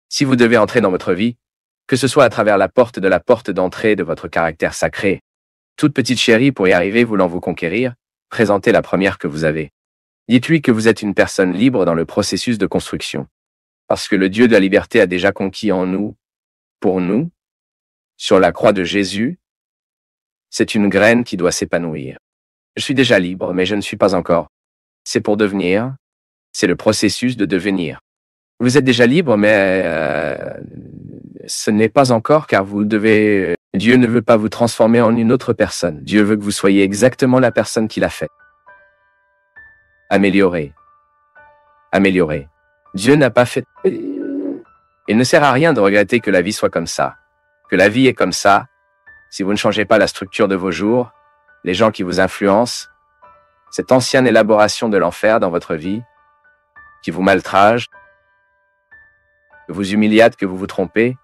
Si vous devez entrer dans votre vie, que ce soit à travers la porte d'entrée de votre caractère sacré, toute petite chérie pour y arriver voulant vous conquérir, présentez la première que vous avez. Dites-lui que vous êtes une personne libre dans le processus de construction. Parce que le Dieu de la liberté a déjà conquis en nous, pour nous, sur la croix de Jésus, c'est une graine qui doit s'épanouir. Je suis déjà libre, mais je ne suis pas encore. C'est pour devenir, c'est le processus de devenir. Vous êtes déjà libre, mais ce n'est pas encore car vous devez... Dieu ne veut pas vous transformer en une autre personne. Dieu veut que vous soyez exactement la personne qu'il a fait. Améliorer. Améliorer. Dieu n'a pas fait... Il ne sert à rien de regretter que la vie soit comme ça. Que la vie est comme ça. Si vous ne changez pas la structure de vos jours, les gens qui vous influencent, cette ancienne élaboration de l'enfer dans votre vie, qui vous maltrage, que vous humiliate, que vous vous trompez,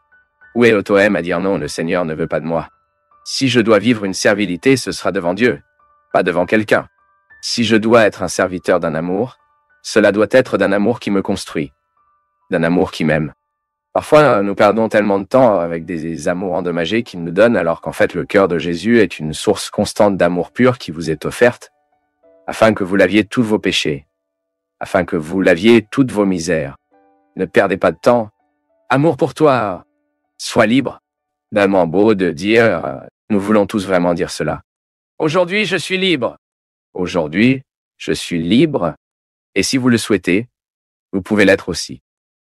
où est l'auto-aime à dire non, le Seigneur ne veut pas de moi. Si je dois vivre une servilité, ce sera devant Dieu, pas devant quelqu'un. Si je dois être un serviteur d'un amour, cela doit être d'un amour qui me construit, d'un amour qui m'aime. Parfois, nous perdons tellement de temps avec des amours endommagés qu'il nous donne, alors qu'en fait, le cœur de Jésus est une source constante d'amour pur qui vous est offerte, afin que vous laviez tous vos péchés, afin que vous laviez toutes vos misères. Ne perdez pas de temps. Amour pour toi. Sois libre. Tellement beau de dire, nous voulons tous vraiment dire cela. Aujourd'hui, je suis libre. Aujourd'hui, je suis libre. Et si vous le souhaitez, vous pouvez l'être aussi.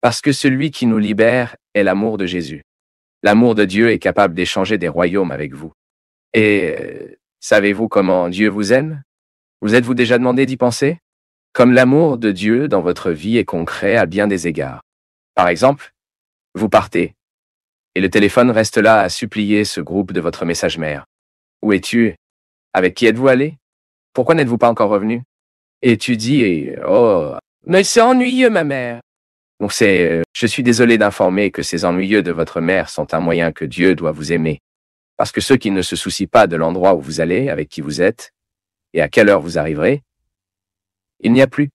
Parce que celui qui nous libère est l'amour de Jésus. L'amour de Dieu est capable d'échanger des royaumes avec vous. Et savez-vous comment Dieu vous aime? Vous êtes-vous déjà demandé d'y penser? Comme l'amour de Dieu dans votre vie est concret à bien des égards. Par exemple, vous partez, et le téléphone reste là à supplier ce groupe de votre message mère. Où es-tu? Avec qui êtes-vous allé? Pourquoi n'êtes-vous pas encore revenu? Et tu dis, oh, mais c'est ennuyeux ma mère. Donc je suis désolé d'informer que ces ennuyeux de votre mère sont un moyen que Dieu doit vous aimer. Parce que ceux qui ne se soucient pas de l'endroit où vous allez, avec qui vous êtes, et à quelle heure vous arriverez, il n'y a plus.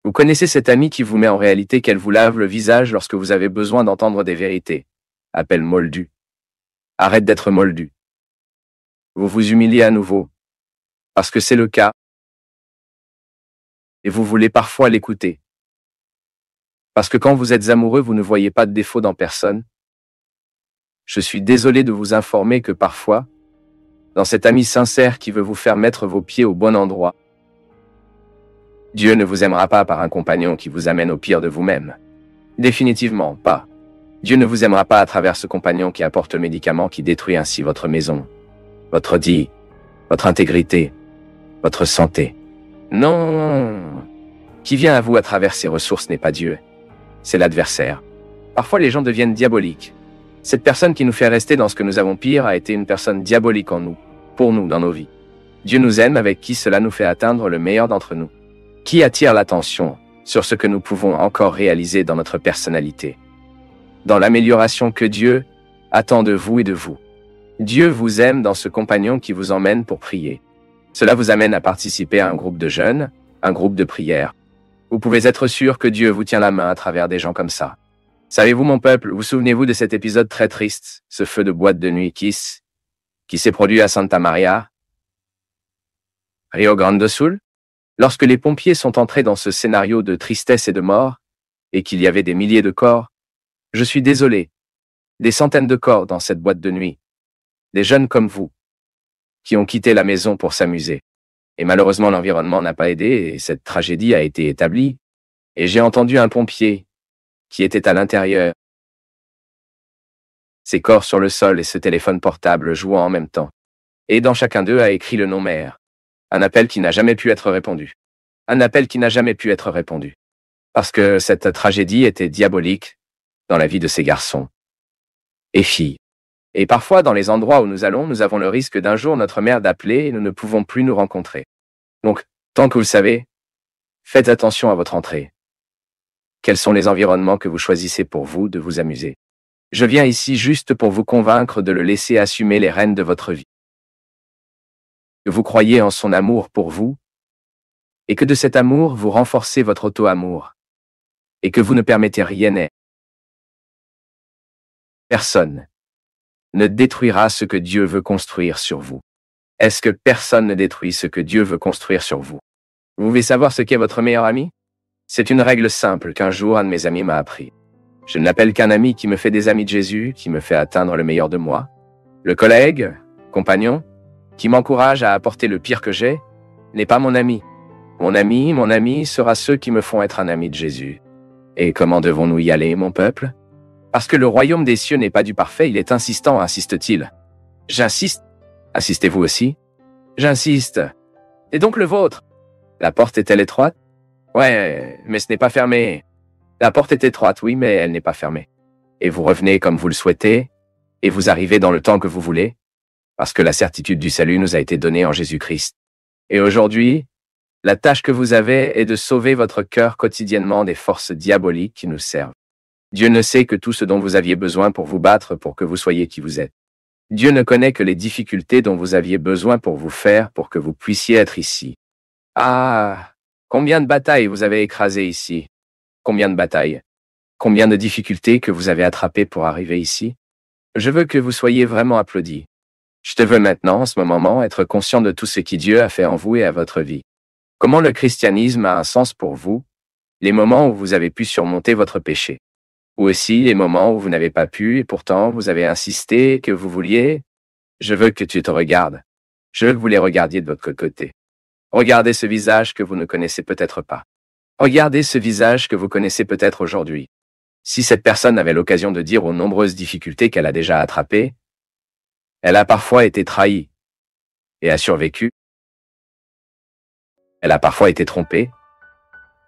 Vous connaissez cette amie qui vous met en réalité qu'elle vous lave le visage lorsque vous avez besoin d'entendre des vérités. Appelle moldu. Arrête d'être moldu. Vous vous humiliez à nouveau. Parce que c'est le cas. Et vous voulez parfois l'écouter. Parce que quand vous êtes amoureux, vous ne voyez pas de défaut dans personne. Je suis désolé de vous informer que parfois, dans cet ami sincère qui veut vous faire mettre vos pieds au bon endroit, Dieu ne vous aimera pas par un compagnon qui vous amène au pire de vous-même. Définitivement pas. Dieu ne vous aimera pas à travers ce compagnon qui apporte le médicament qui détruit ainsi votre maison, votre vie, votre intégrité, votre santé. Non. Qui vient à vous à travers ces ressources n'est pas Dieu. C'est l'adversaire. Parfois les gens deviennent diaboliques. Cette personne qui nous fait rester dans ce que nous avons pire a été une personne diabolique en nous, pour nous, dans nos vies. Dieu nous aime avec qui cela nous fait atteindre le meilleur d'entre nous. Qui attire l'attention sur ce que nous pouvons encore réaliser dans notre personnalité. Dans l'amélioration que Dieu attend de vous et de vous. Dieu vous aime dans ce compagnon qui vous emmène pour prier. Cela vous amène à participer à un groupe de jeunes, un groupe de prière. Vous pouvez être sûr que Dieu vous tient la main à travers des gens comme ça. Savez-vous, mon peuple, vous souvenez-vous de cet épisode très triste, ce feu de boîte de nuit qui s'est produit à Santa Maria, Rio Grande do Sul? Lorsque les pompiers sont entrés dans ce scénario de tristesse et de mort, et qu'il y avait des milliers de corps, je suis désolé, des centaines de corps dans cette boîte de nuit, des jeunes comme vous, qui ont quitté la maison pour s'amuser. Et malheureusement, l'environnement n'a pas aidé et cette tragédie a été établie. Et j'ai entendu un pompier qui était à l'intérieur. Ses corps sur le sol et ce téléphone portable jouant en même temps. Et dans chacun d'eux a écrit le nom mère. Un appel qui n'a jamais pu être répondu. Un appel qui n'a jamais pu être répondu. Parce que cette tragédie était diabolique dans la vie de ces garçons et filles. Et parfois, dans les endroits où nous allons, nous avons le risque d'un jour notre mère d'appeler et nous ne pouvons plus nous rencontrer. Donc, tant que vous le savez, faites attention à votre entrée. Quels sont les environnements que vous choisissez pour vous de vous amuser? Je viens ici juste pour vous convaincre de le laisser assumer les rênes de votre vie. Que vous croyez en son amour pour vous, et que de cet amour vous renforcez votre auto-amour, et que vous ne permettez rien et personne ne détruira ce que Dieu veut construire sur vous. Est-ce que personne ne détruit ce que Dieu veut construire sur vous? Vous voulez savoir ce qu'est votre meilleur ami? C'est une règle simple qu'un jour un de mes amis m'a appris. Je ne l'appelle qu'un ami qui me fait des amis de Jésus, qui me fait atteindre le meilleur de moi. Le collègue, compagnon, qui m'encourage à apporter le pire que j'ai, n'est pas mon ami. Mon ami sera ceux qui me font être un ami de Jésus. Et comment devons-nous y aller, mon peuple? Parce que le royaume des cieux n'est pas du parfait, il est insistant, insiste-t-il. J'insiste. Insistez-vous aussi? J'insiste. Et donc le vôtre? La porte est-elle étroite? Ouais, mais ce n'est pas fermé. La porte est étroite, oui, mais elle n'est pas fermée. Et vous revenez comme vous le souhaitez, et vous arrivez dans le temps que vous voulez, parce que la certitude du salut nous a été donnée en Jésus-Christ. Et aujourd'hui, la tâche que vous avez est de sauver votre cœur quotidiennement des forces diaboliques qui nous servent. Dieu ne sait que tout ce dont vous aviez besoin pour vous battre pour que vous soyez qui vous êtes. Dieu ne connaît que les difficultés dont vous aviez besoin pour vous faire pour que vous puissiez être ici. Ah, combien de batailles vous avez écrasées ici? Combien de batailles? Combien de difficultés que vous avez attrapées pour arriver ici? Je veux que vous soyez vraiment applaudis. Je te veux maintenant, en ce moment, être conscient de tout ce que Dieu a fait en vous et à votre vie. Comment le christianisme a un sens pour vous, les moments où vous avez pu surmonter votre péché. Ou aussi les moments où vous n'avez pas pu et pourtant vous avez insisté que vous vouliez. Je veux que tu te regardes. Je veux que vous les regardiez de votre côté. Regardez ce visage que vous ne connaissez peut-être pas. Regardez ce visage que vous connaissez peut-être aujourd'hui. Si cette personne avait l'occasion de dire aux nombreuses difficultés qu'elle a déjà attrapées, elle a parfois été trahie et a survécu. Elle a parfois été trompée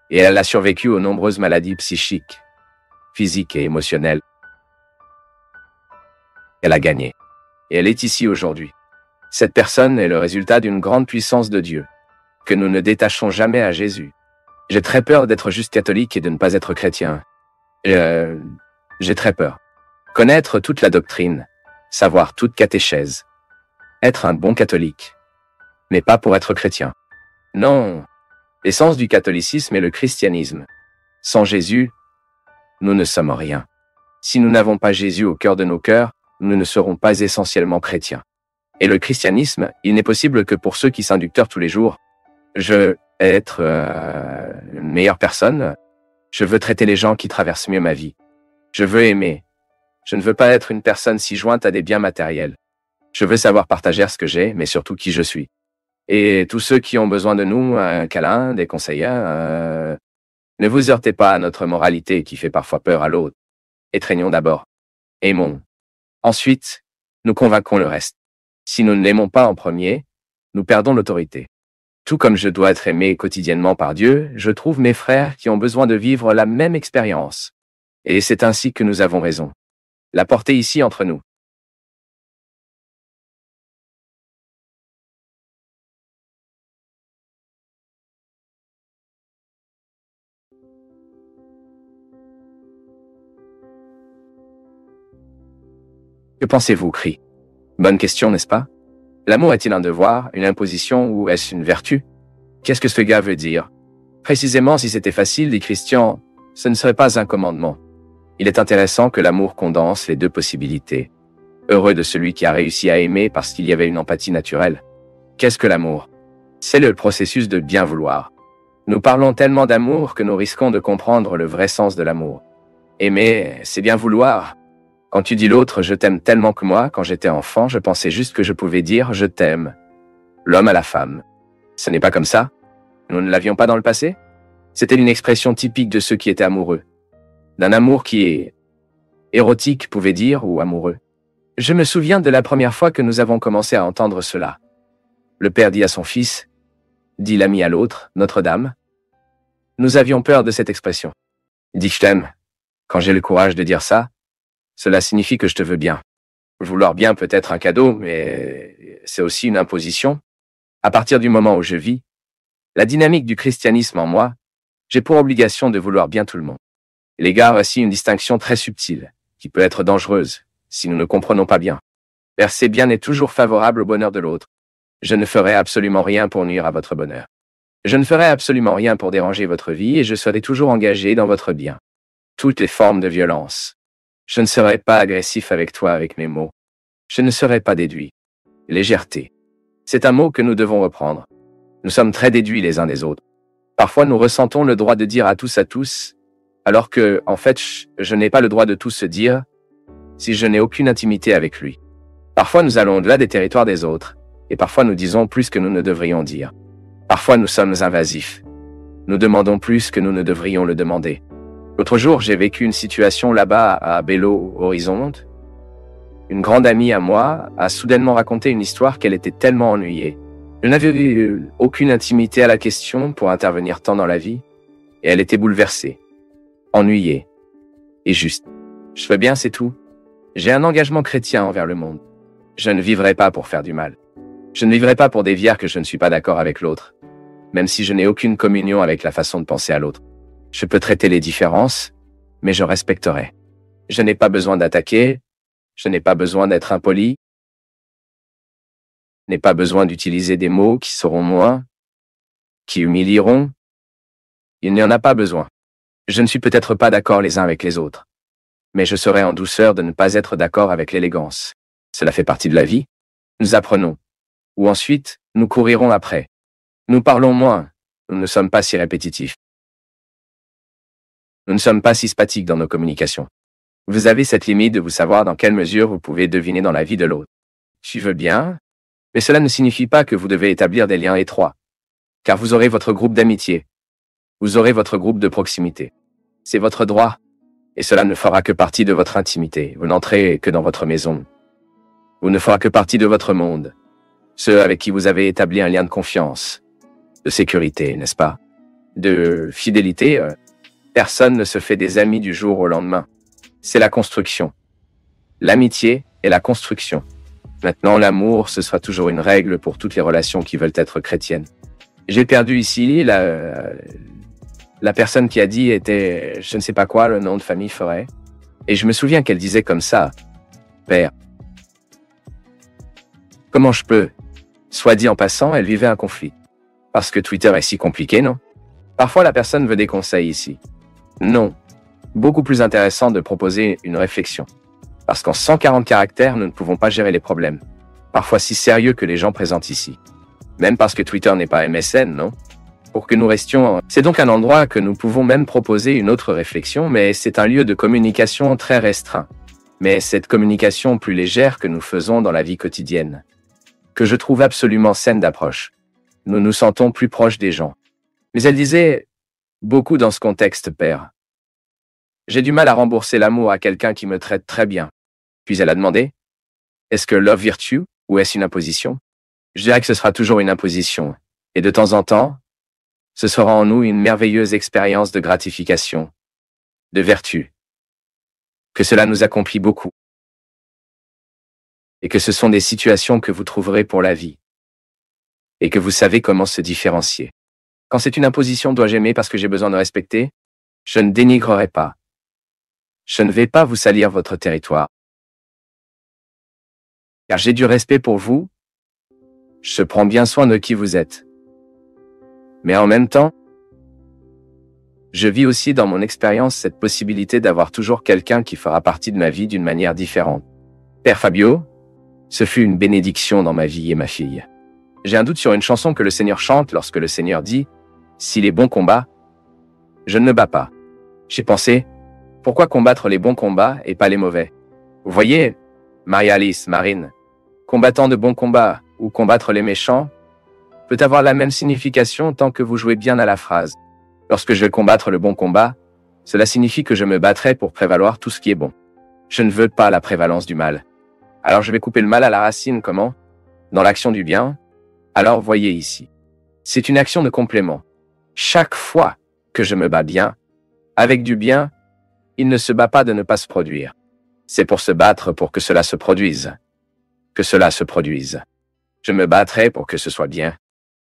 et elle a survécu aux nombreuses maladies psychiques, physiques et émotionnelles. Elle a gagné. Et elle est ici aujourd'hui. Cette personne est le résultat d'une grande puissance de Dieu, que nous ne détachons jamais à Jésus. J'ai très peur d'être juste catholique et de ne pas être chrétien. J'ai très peur. Connaître toute la doctrine, savoir toute catéchèse, être un bon catholique, mais pas pour être chrétien. Non, l'essence du catholicisme est le christianisme. Sans Jésus, nous ne sommes rien. Si nous n'avons pas Jésus au cœur de nos cœurs, nous ne serons pas essentiellement chrétiens. Et le christianisme, il n'est possible que pour ceux qui s'inductent tous les jours. Je veux être une meilleure personne. Je veux traiter les gens qui traversent mieux ma vie. Je veux aimer. Je ne veux pas être une personne si jointe à des biens matériels. Je veux savoir partager ce que j'ai, mais surtout qui je suis. Et tous ceux qui ont besoin de nous, un câlin, des conseillers, ne vous heurtez pas à notre moralité qui fait parfois peur à l'autre. Étreignons d'abord. Aimons. Ensuite, nous convainquons le reste. Si nous ne l'aimons pas en premier, nous perdons l'autorité. Tout comme je dois être aimé quotidiennement par Dieu, je trouve mes frères qui ont besoin de vivre la même expérience. Et c'est ainsi que nous avons raison. La porter ici entre nous. Que pensez-vous, Cri? Bonne question, n'est-ce pas? L'amour est-il un devoir, une imposition ou est-ce une vertu? Qu'est-ce que ce gars veut dire? Précisément, si c'était facile, dit Christian, ce ne serait pas un commandement. Il est intéressant que l'amour condense les deux possibilités. Heureux de celui qui a réussi à aimer parce qu'il y avait une empathie naturelle. Qu'est-ce que l'amour? C'est le processus de bien vouloir. Nous parlons tellement d'amour que nous risquons de comprendre le vrai sens de l'amour. Aimer, c'est bien vouloir. Quand tu dis l'autre, je t'aime tellement que moi, quand j'étais enfant, je pensais juste que je pouvais dire je t'aime. L'homme à la femme. Ce n'est pas comme ça? Nous ne l'avions pas dans le passé? C'était une expression typique de ceux qui étaient amoureux. D'un amour qui est érotique, pouvait dire, ou amoureux. Je me souviens de la première fois que nous avons commencé à entendre cela. Le père dit à son fils, dit l'ami à l'autre, Notre-Dame. Nous avions peur de cette expression. Dis je t'aime. Quand j'ai le courage de dire ça, cela signifie que je te veux bien. Vouloir bien peut être un cadeau, mais c'est aussi une imposition. À partir du moment où je vis, la dynamique du christianisme en moi, j'ai pour obligation de vouloir bien tout le monde. Les gars, voici une distinction très subtile, qui peut être dangereuse, si nous ne comprenons pas bien. Verser bien est toujours favorable au bonheur de l'autre. Je ne ferai absolument rien pour nuire à votre bonheur. Je ne ferai absolument rien pour déranger votre vie et je serai toujours engagé dans votre bien. Toutes les formes de violence. Je ne serai pas agressif avec toi avec mes mots. Je ne serai pas déduit. Légèreté. C'est un mot que nous devons reprendre. Nous sommes très déduits les uns des autres. Parfois nous ressentons le droit de dire à tous, alors que, en fait, je n'ai pas le droit de tout se dire si je n'ai aucune intimité avec lui. Parfois nous allons au-delà des territoires des autres, et parfois nous disons plus que nous ne devrions dire. Parfois nous sommes invasifs. Nous demandons plus que nous ne devrions le demander. L'autre jour, j'ai vécu une situation là-bas à Belo Horizonte. Une grande amie à moi a soudainement raconté une histoire qu'elle était tellement ennuyée. Je n'avais eu aucune intimité à la question pour intervenir tant dans la vie, et elle était bouleversée, ennuyée, et juste. Je fais bien, c'est tout. J'ai un engagement chrétien envers le monde. Je ne vivrai pas pour faire du mal. Je ne vivrai pas pour dévier que je ne suis pas d'accord avec l'autre, même si je n'ai aucune communion avec la façon de penser à l'autre. Je peux traiter les différences, mais je respecterai. Je n'ai pas besoin d'attaquer, je n'ai pas besoin d'être impoli, je n'ai pas besoin d'utiliser des mots qui seront moins, qui humilieront. Il n'y en a pas besoin. Je ne suis peut-être pas d'accord les uns avec les autres, mais je serai en douceur de ne pas être d'accord avec l'élégance. Cela fait partie de la vie. Nous apprenons. Ou ensuite, nous courirons après. Nous parlons moins. Nous ne sommes pas si répétitifs. Nous ne sommes pas si spatiques dans nos communications. Vous avez cette limite de vous savoir dans quelle mesure vous pouvez deviner dans la vie de l'autre. Je veux bien, mais cela ne signifie pas que vous devez établir des liens étroits, car vous aurez votre groupe d'amitié. Vous aurez votre groupe de proximité. C'est votre droit, et cela ne fera que partie de votre intimité. Vous n'entrez que dans votre maison. Vous ne fera que partie de votre monde. Ceux avec qui vous avez établi un lien de confiance, de sécurité, n'est-ce pas? De fidélité. Personne ne se fait des amis du jour au lendemain. C'est la construction. L'amitié est la construction. Maintenant, l'amour, ce sera toujours une règle pour toutes les relations qui veulent être chrétiennes. J'ai perdu ici la personne qui a dit était, je ne sais pas quoi, le nom de famille ferait. Et je me souviens qu'elle disait comme ça, Père, comment je peux? Soit dit en passant, elle vivait un conflit. Parce que Twitter est si compliqué, non? Parfois, la personne veut des conseils ici. Non. Beaucoup plus intéressant de proposer une réflexion. Parce qu'en 140 caractères, nous ne pouvons pas gérer les problèmes. Parfois si sérieux que les gens présentent ici. Même parce que Twitter n'est pas MSN, non? Pour que nous restions... C'est donc un endroit que nous pouvons même proposer une autre réflexion, mais c'est un lieu de communication très restreint. Mais cette communication plus légère que nous faisons dans la vie quotidienne, que je trouve absolument saine d'approche. Nous nous sentons plus proches des gens. Mais elle disait, beaucoup dans ce contexte, Père. J'ai du mal à rembourser l'amour à quelqu'un qui me traite très bien. Puis elle a demandé, est-ce que love virtue ou est-ce une imposition? Je dirais que ce sera toujours une imposition. Et de temps en temps, ce sera en nous une merveilleuse expérience de gratification, de vertu. Que cela nous accomplit beaucoup. Et que ce sont des situations que vous trouverez pour la vie. Et que vous savez comment se différencier. Quand c'est une imposition, dois-je aimer parce que j'ai besoin de respecter? Je ne dénigrerai pas. Je ne vais pas vous salir votre territoire. Car j'ai du respect pour vous. Je prends bien soin de qui vous êtes. Mais en même temps, je vis aussi dans mon expérience cette possibilité d'avoir toujours quelqu'un qui fera partie de ma vie d'une manière différente. Père Fabio, ce fut une bénédiction dans ma vie et ma fille. J'ai un doute sur une chanson que le Seigneur chante lorsque le Seigneur dit « Si les bons combats, je ne me bats pas ». J'ai pensé « Pourquoi combattre les bons combats et pas les mauvais ?» Vous voyez, Maria-Alice, Marine, combattant de bons combats ou combattre les méchants peut avoir la même signification tant que vous jouez bien à la phrase. Lorsque je vais combattre le bon combat, cela signifie que je me battrai pour prévaloir tout ce qui est bon. Je ne veux pas la prévalence du mal. Alors je vais couper le mal à la racine, comment? Dans l'action du bien? Alors voyez ici. C'est une action de complément. Chaque fois que je me bats bien, avec du bien, il ne se bat pas de ne pas se produire. C'est pour se battre pour que cela se produise. Que cela se produise. Je me battrai pour que ce soit bien.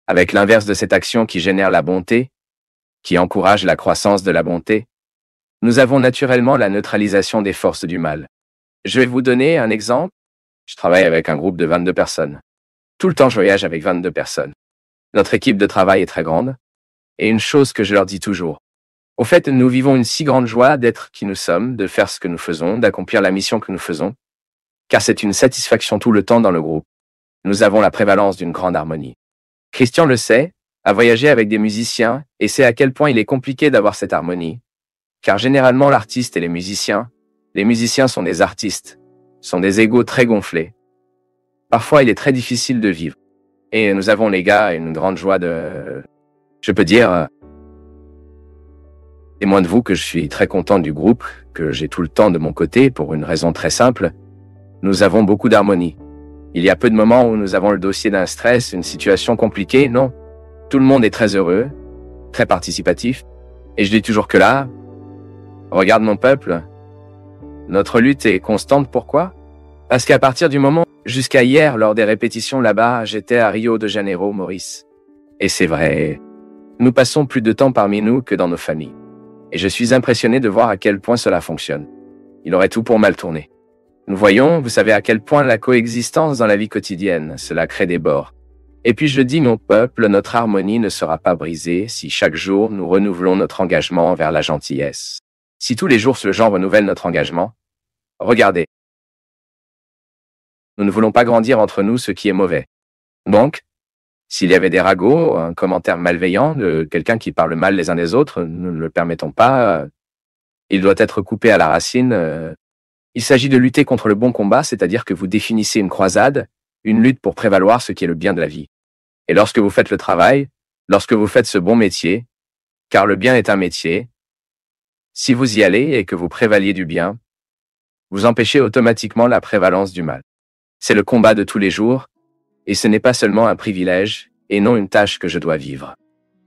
Avec l'inverse de cette action qui génère la bonté, qui encourage la croissance de la bonté, nous avons naturellement la neutralisation des forces du mal. Je vais vous donner un exemple. Je travaille avec un groupe de 22 personnes. Tout le temps, je voyage avec 22 personnes. Notre équipe de travail est très grande. Et une chose que je leur dis toujours. Au fait, nous vivons une si grande joie d'être qui nous sommes, de faire ce que nous faisons, d'accomplir la mission que nous faisons, car c'est une satisfaction tout le temps dans le groupe. Nous avons la prévalence d'une grande harmonie. Christian le sait, a voyagé avec des musiciens, et sait à quel point il est compliqué d'avoir cette harmonie. Car généralement, l'artiste et les musiciens sont des artistes, sont des égos très gonflés. Parfois, il est très difficile de vivre. Et nous avons, les gars, une grande joie je peux dire, témoin de vous que je suis très content du groupe, que j'ai tout le temps de mon côté pour une raison très simple. Nous avons beaucoup d'harmonie. Il y a peu de moments où nous avons le dossier d'un stress, une situation compliquée, non. Tout le monde est très heureux, très participatif. Et je dis toujours que là, regarde mon peuple, notre lutte est constante. Pourquoi? Parce qu'à partir du moment, jusqu'à hier, lors des répétitions là-bas, j'étais à Rio de Janeiro, Maurice. Et c'est vrai, nous passons plus de temps parmi nous que dans nos familles. Et je suis impressionné de voir à quel point cela fonctionne. Il aurait tout pour mal tourner. Nous voyons, vous savez à quel point la coexistence dans la vie quotidienne, cela crée des bords. Et puis je dis, mon peuple, notre harmonie ne sera pas brisée si chaque jour nous renouvelons notre engagement envers la gentillesse. Si tous les jours ce genre renouvelle notre engagement, regardez. Nous ne voulons pas grandir entre nous ce qui est mauvais. Donc, s'il y avait des ragots, un commentaire malveillant de quelqu'un qui parle mal les uns des autres, nous ne le permettons pas. Il doit être coupé à la racine. Il s'agit de lutter contre le bon combat, c'est-à-dire que vous définissez une croisade, une lutte pour prévaloir ce qui est le bien de la vie. Et lorsque vous faites le travail, lorsque vous faites ce bon métier, car le bien est un métier, si vous y allez et que vous prévaliez du bien, vous empêchez automatiquement la prévalence du mal. C'est le combat de tous les jours, et ce n'est pas seulement un privilège, et non une tâche que je dois vivre.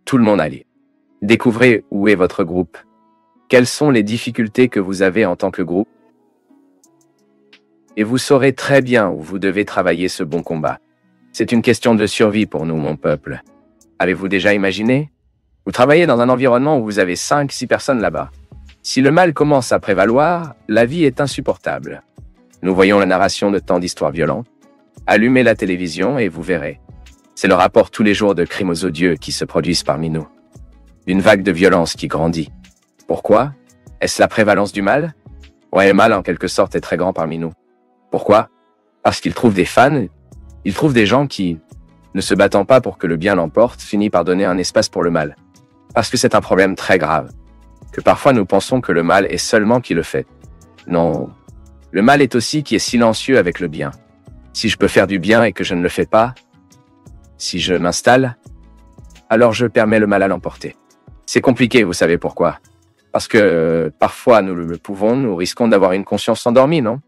Tout le monde allez. Découvrez où est votre groupe. Quelles sont les difficultés que vous avez en tant que groupe? Et vous saurez très bien où vous devez travailler ce bon combat. C'est une question de survie pour nous, mon peuple. Avez-vous déjà imaginé? Vous travaillez dans un environnement où vous avez 5-6 personnes là-bas. Si le mal commence à prévaloir, la vie est insupportable. Nous voyons la narration de tant d'histoires violentes. Allumez la télévision et vous verrez. C'est le rapport tous les jours de crimes odieux qui se produisent parmi nous. Une vague de violence qui grandit. Pourquoi? Est-ce la prévalence du mal? Ouais, le mal en quelque sorte est très grand parmi nous. Pourquoi? Parce qu'il trouve des fans, il trouve des gens qui, ne se battant pas pour que le bien l'emporte, finissent par donner un espace pour le mal. Parce que c'est un problème très grave. Que parfois nous pensons que le mal est seulement qui le fait. Non. Le mal est aussi qui est silencieux avec le bien. Si je peux faire du bien et que je ne le fais pas, si je m'installe, alors je permets le mal à l'emporter. C'est compliqué, vous savez pourquoi? Parce que parfois nous le pouvons, nous risquons d'avoir une conscience endormie, non?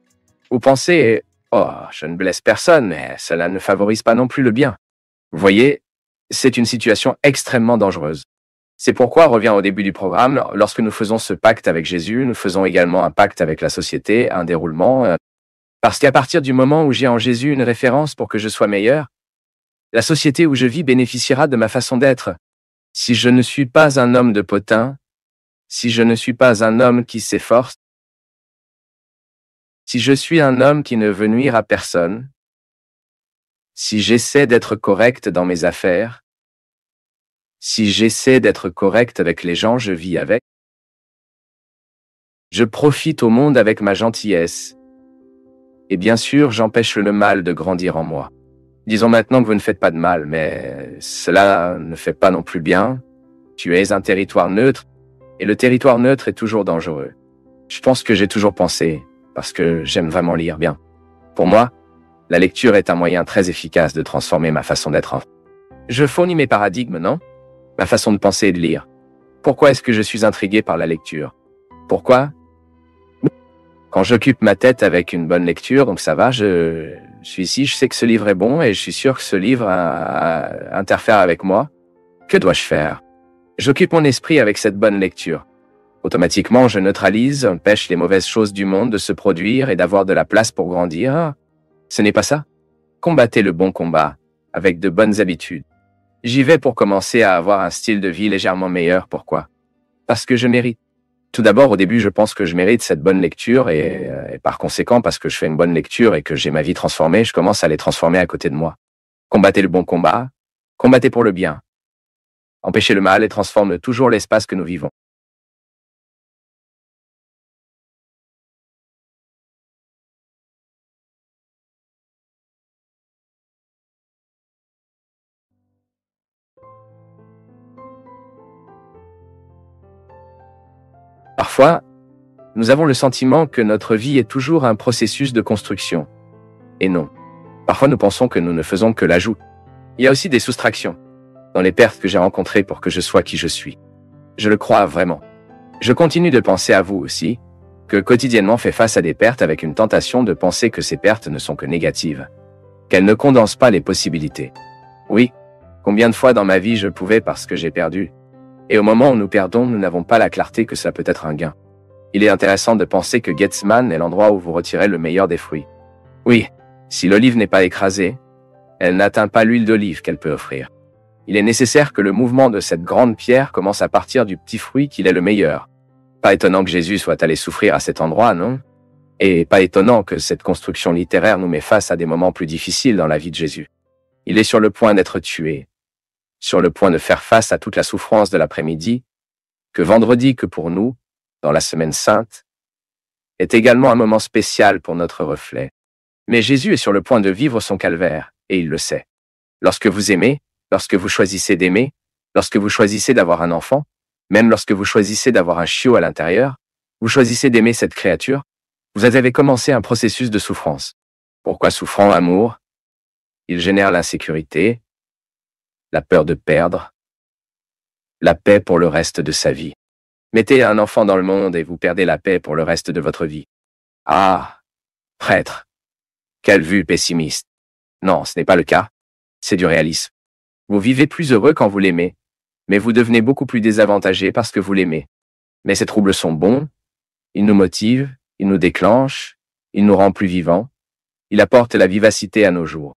Vous pensez, oh, je ne blesse personne, mais cela ne favorise pas non plus le bien. Vous voyez, c'est une situation extrêmement dangereuse. C'est pourquoi, revient au début du programme, lorsque nous faisons ce pacte avec Jésus, nous faisons également un pacte avec la société, un déroulement. Parce qu'à partir du moment où j'ai en Jésus une référence pour que je sois meilleur, la société où je vis bénéficiera de ma façon d'être. Si je ne suis pas un homme de potin, si je ne suis pas un homme qui s'efforce, si je suis un homme qui ne veut nuire à personne, si j'essaie d'être correct dans mes affaires, si j'essaie d'être correct avec les gens je vis avec, je profite au monde avec ma gentillesse. Et bien sûr, j'empêche le mal de grandir en moi. Disons maintenant que vous ne faites pas de mal, mais cela ne fait pas non plus bien. Tu es un territoire neutre, et le territoire neutre est toujours dangereux. Je pense que j'ai toujours pensé, parce que j'aime vraiment lire bien. Pour moi, la lecture est un moyen très efficace de transformer ma façon d'être. Je fournis mes paradigmes, non? Ma façon de penser et de lire. Pourquoi est-ce que je suis intrigué par la lecture? Pourquoi? Quand j'occupe ma tête avec une bonne lecture, donc ça va, je suis ici, je sais que ce livre est bon et je suis sûr que ce livre interfère avec moi. Que dois-je faire? J'occupe mon esprit avec cette bonne lecture. Automatiquement, je neutralise, empêche les mauvaises choses du monde de se produire et d'avoir de la place pour grandir. Ce n'est pas ça? Combattez le bon combat, avec de bonnes habitudes. J'y vais pour commencer à avoir un style de vie légèrement meilleur. Pourquoi? Parce que je mérite. Tout d'abord, au début, je pense que je mérite cette bonne lecture et par conséquent, parce que je fais une bonne lecture et que j'ai ma vie transformée, je commence à les transformer à côté de moi. Combattez le bon combat, combattez pour le bien. Empêchez le mal et transforme toujours l'espace que nous vivons. Parfois, nous avons le sentiment que notre vie est toujours un processus de construction. Et non. Parfois, nous pensons que nous ne faisons que l'ajout. Il y a aussi des soustractions dans les pertes que j'ai rencontrées pour que je sois qui je suis. Je le crois vraiment. Je continue de penser à vous aussi, que quotidiennement fait face à des pertes avec une tentation de penser que ces pertes ne sont que négatives, qu'elles ne condensent pas les possibilités. Oui, combien de fois dans ma vie je pouvais parce que j'ai perdu. Et au moment où nous perdons, nous n'avons pas la clarté que ça peut être un gain. Il est intéressant de penser que Gethsemane est l'endroit où vous retirez le meilleur des fruits. Oui, si l'olive n'est pas écrasée, elle n'atteint pas l'huile d'olive qu'elle peut offrir. Il est nécessaire que le mouvement de cette grande pierre commence à partir du petit fruit qu'il est le meilleur. Pas étonnant que Jésus soit allé souffrir à cet endroit, non? Et pas étonnant que cette construction littéraire nous met face à des moments plus difficiles dans la vie de Jésus. Il est sur le point d'être tué, sur le point de faire face à toute la souffrance de l'après-midi, que vendredi, que pour nous, dans la semaine sainte, est également un moment spécial pour notre reflet. Mais Jésus est sur le point de vivre son calvaire, et il le sait. Lorsque vous aimez, lorsque vous choisissez d'aimer, lorsque vous choisissez d'avoir un enfant, même lorsque vous choisissez d'avoir un chiot à l'intérieur, vous choisissez d'aimer cette créature, vous avez commencé un processus de souffrance. Pourquoi souffrant amour? Il génère l'insécurité, la peur de perdre, la paix pour le reste de sa vie. Mettez un enfant dans le monde et vous perdez la paix pour le reste de votre vie. Ah, prêtre, quelle vue pessimiste. Non, ce n'est pas le cas. C'est du réalisme. Vous vivez plus heureux quand vous l'aimez, mais vous devenez beaucoup plus désavantagé parce que vous l'aimez. Mais ces troubles sont bons, ils nous motivent, ils nous déclenchent, ils nous rendent plus vivants, ils apportent la vivacité à nos jours.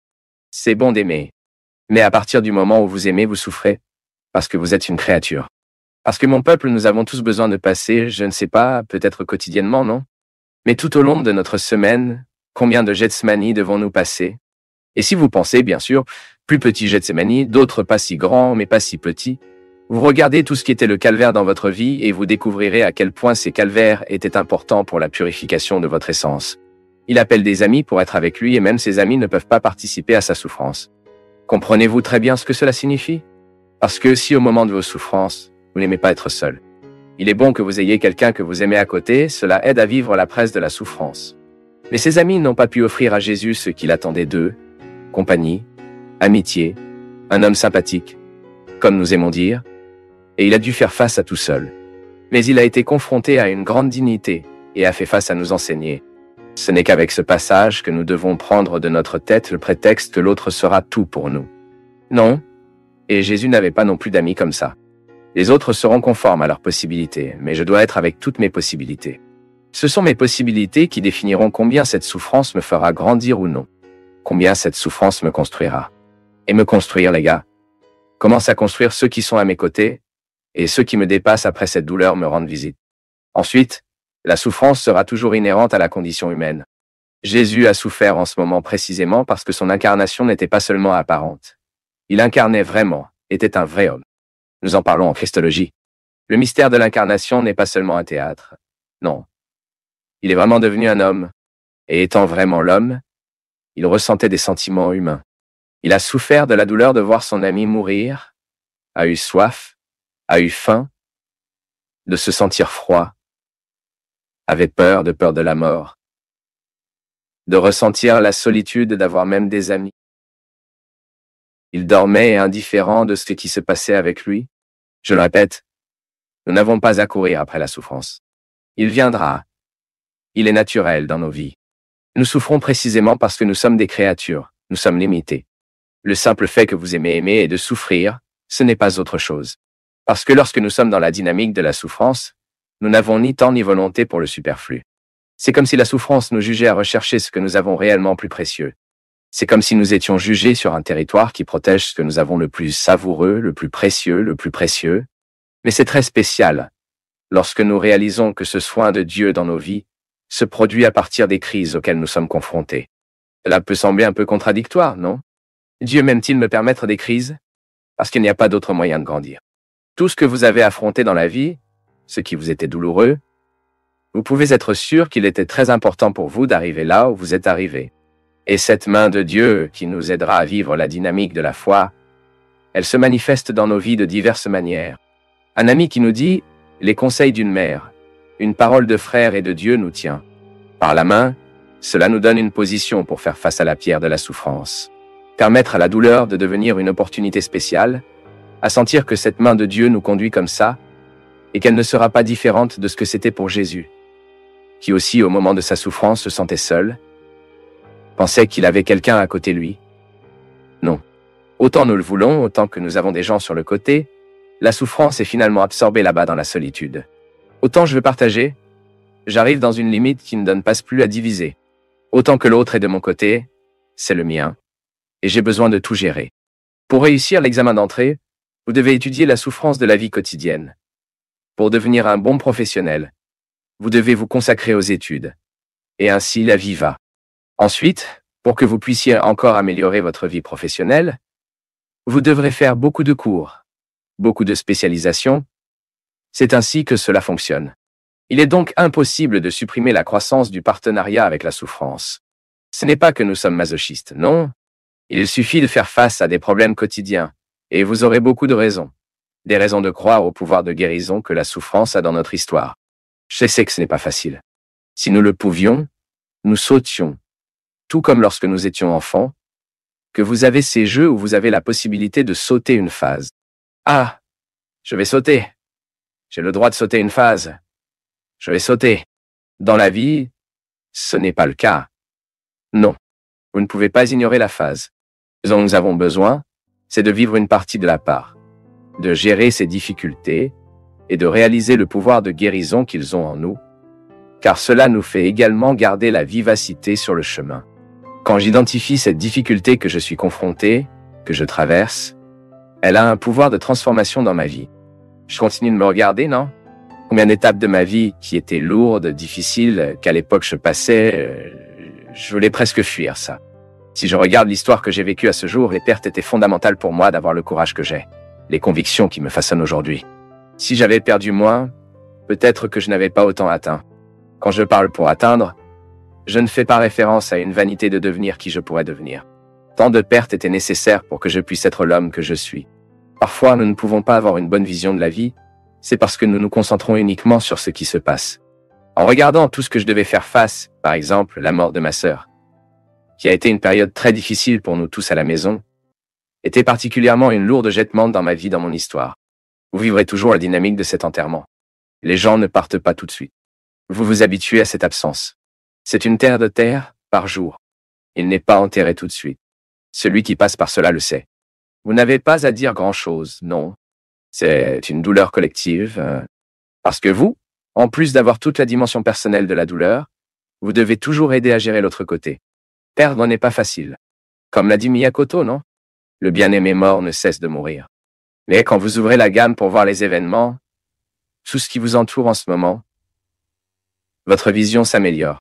C'est bon d'aimer. Mais à partir du moment où vous aimez, vous souffrez, parce que vous êtes une créature. Parce que mon peuple, nous avons tous besoin de passer, je ne sais pas, peut-être quotidiennement, non? Mais tout au long de notre semaine, combien de Gethsemane devons-nous passer? Et si vous pensez, bien sûr, plus petit Gethsemane, d'autres pas si grands, mais pas si petits, vous regardez tout ce qui était le calvaire dans votre vie et vous découvrirez à quel point ces calvaires étaient importants pour la purification de votre essence. Il appelle des amis pour être avec lui et même ses amis ne peuvent pas participer à sa souffrance. Comprenez-vous très bien ce que cela signifie? Parce que si au moment de vos souffrances, vous n'aimez pas être seul, il est bon que vous ayez quelqu'un que vous aimez à côté, cela aide à vivre la presse de la souffrance. Mais ses amis n'ont pas pu offrir à Jésus ce qu'il attendait d'eux, compagnie, amitié, un homme sympathique, comme nous aimons dire, et il a dû faire face à tout seul. Mais il a été confronté à une grande dignité et a fait face à nous enseigner. Ce n'est qu'avec ce passage que nous devons prendre de notre tête le prétexte que l'autre sera tout pour nous. Non, et Jésus n'avait pas non plus d'amis comme ça. Les autres seront conformes à leurs possibilités, mais je dois être avec toutes mes possibilités. Ce sont mes possibilités qui définiront combien cette souffrance me fera grandir ou non. Combien cette souffrance me construira. Et me construire, les gars. Commence à construire ceux qui sont à mes côtés, et ceux qui me dépassent après cette douleur me rendent visite. Ensuite, la souffrance sera toujours inhérente à la condition humaine. Jésus a souffert en ce moment précisément parce que son incarnation n'était pas seulement apparente. Il incarnait vraiment, était un vrai homme. Nous en parlons en Christologie. Le mystère de l'incarnation n'est pas seulement un théâtre. Non. Il est vraiment devenu un homme. Et étant vraiment l'homme, il ressentait des sentiments humains. Il a souffert de la douleur de voir son ami mourir, a eu soif, a eu faim, de se sentir froid, avait peur de la mort, de ressentir la solitude d'avoir même des amis. Il dormait indifférent de ce qui se passait avec lui. Je le répète, nous n'avons pas à courir après la souffrance. Il viendra. Il est naturel dans nos vies. Nous souffrons précisément parce que nous sommes des créatures, nous sommes limités. Le simple fait que vous aimez aimer et de souffrir, ce n'est pas autre chose. Parce que lorsque nous sommes dans la dynamique de la souffrance, nous n'avons ni temps ni volonté pour le superflu. C'est comme si la souffrance nous jugeait à rechercher ce que nous avons réellement plus précieux. C'est comme si nous étions jugés sur un territoire qui protège ce que nous avons le plus savoureux, le plus précieux. Mais c'est très spécial lorsque nous réalisons que ce soin de Dieu dans nos vies se produit à partir des crises auxquelles nous sommes confrontés. Cela peut sembler un peu contradictoire, non? Dieu m'aime-t-il me permettre des crises? Parce qu'il n'y a pas d'autre moyen de grandir. Tout ce que vous avez affronté dans la vie, ce qui vous était douloureux, vous pouvez être sûr qu'il était très important pour vous d'arriver là où vous êtes arrivé. Et cette main de Dieu qui nous aidera à vivre la dynamique de la foi, elle se manifeste dans nos vies de diverses manières. Un ami qui nous dit « les conseils d'une mère », une parole de frère et de Dieu nous tient. Par la main, cela nous donne une position pour faire face à la pierre de la souffrance. Permettre à la douleur de devenir une opportunité spéciale, à sentir que cette main de Dieu nous conduit comme ça, et qu'elle ne sera pas différente de ce que c'était pour Jésus, qui aussi, au moment de sa souffrance, se sentait seul, pensait qu'il avait quelqu'un à côté de lui. Non. Autant nous le voulons, autant que nous avons des gens sur le côté, la souffrance est finalement absorbée là-bas dans la solitude. Autant je veux partager, j'arrive dans une limite qui ne donne pas plus à diviser. Autant que l'autre est de mon côté, c'est le mien, et j'ai besoin de tout gérer. Pour réussir l'examen d'entrée, vous devez étudier la souffrance de la vie quotidienne. Pour devenir un bon professionnel, vous devez vous consacrer aux études. Et ainsi la vie va. Ensuite, Pour que vous puissiez encore améliorer votre vie professionnelle, vous devrez faire beaucoup de cours, beaucoup de spécialisations. C'est ainsi que cela fonctionne. Il est donc impossible de supprimer la croissance du partenariat avec la souffrance. Ce n'est pas que nous sommes masochistes, non. Il suffit de faire face à des problèmes quotidiens, et vous aurez beaucoup de raisons. Des raisons de croire au pouvoir de guérison que la souffrance a dans notre histoire. Je sais que ce n'est pas facile. Si nous le pouvions, nous sautions. Tout comme lorsque nous étions enfants, que vous avez ces jeux où vous avez la possibilité de sauter une phase. Ah, je vais sauter. J'ai le droit de sauter une phase. Je vais sauter. Dans la vie, ce n'est pas le cas. Non, vous ne pouvez pas ignorer la phase. Ce dont nous avons besoin, c'est de vivre une partie de la part, de gérer ces difficultés et de réaliser le pouvoir de guérison qu'ils ont en nous, car cela nous fait également garder la vivacité sur le chemin. Quand j'identifie cette difficulté que je suis confronté, que je traverse, elle a un pouvoir de transformation dans ma vie. Je continue de me regarder, non? Combien d'étapes de ma vie qui étaient lourdes, difficiles, qu'à l'époque je passais, je voulais presque fuir ça. Si je regarde l'histoire que j'ai vécue à ce jour, les pertes étaient fondamentales pour moi d'avoir le courage que j'ai, les convictions qui me façonnent aujourd'hui. Si j'avais perdu moins, peut-être que je n'avais pas autant atteint. Quand je parle pour atteindre, je ne fais pas référence à une vanité de devenir qui je pourrais devenir. Tant de pertes étaient nécessaires pour que je puisse être l'homme que je suis. Parfois, nous ne pouvons pas avoir une bonne vision de la vie, c'est parce que nous nous concentrons uniquement sur ce qui se passe. En regardant tout ce que je devais faire face, par exemple la mort de ma sœur, qui a été une période très difficile pour nous tous à la maison, était particulièrement une lourde jettement dans ma vie, dans mon histoire. Vous vivrez toujours la dynamique de cet enterrement. Les gens ne partent pas tout de suite. Vous vous habituez à cette absence. C'est une terre de terre, par jour. Il n'est pas enterré tout de suite. Celui qui passe par cela le sait. Vous n'avez pas à dire grand-chose, non. C'est une douleur collective, parce que vous, en plus d'avoir toute la dimension personnelle de la douleur, vous devez toujours aider à gérer l'autre côté. Perdre n'est pas facile. Comme l'a dit Miyakoto, non? Le bien-aimé mort ne cesse de mourir. Mais quand vous ouvrez la gamme pour voir les événements, tout ce qui vous entoure en ce moment, votre vision s'améliore.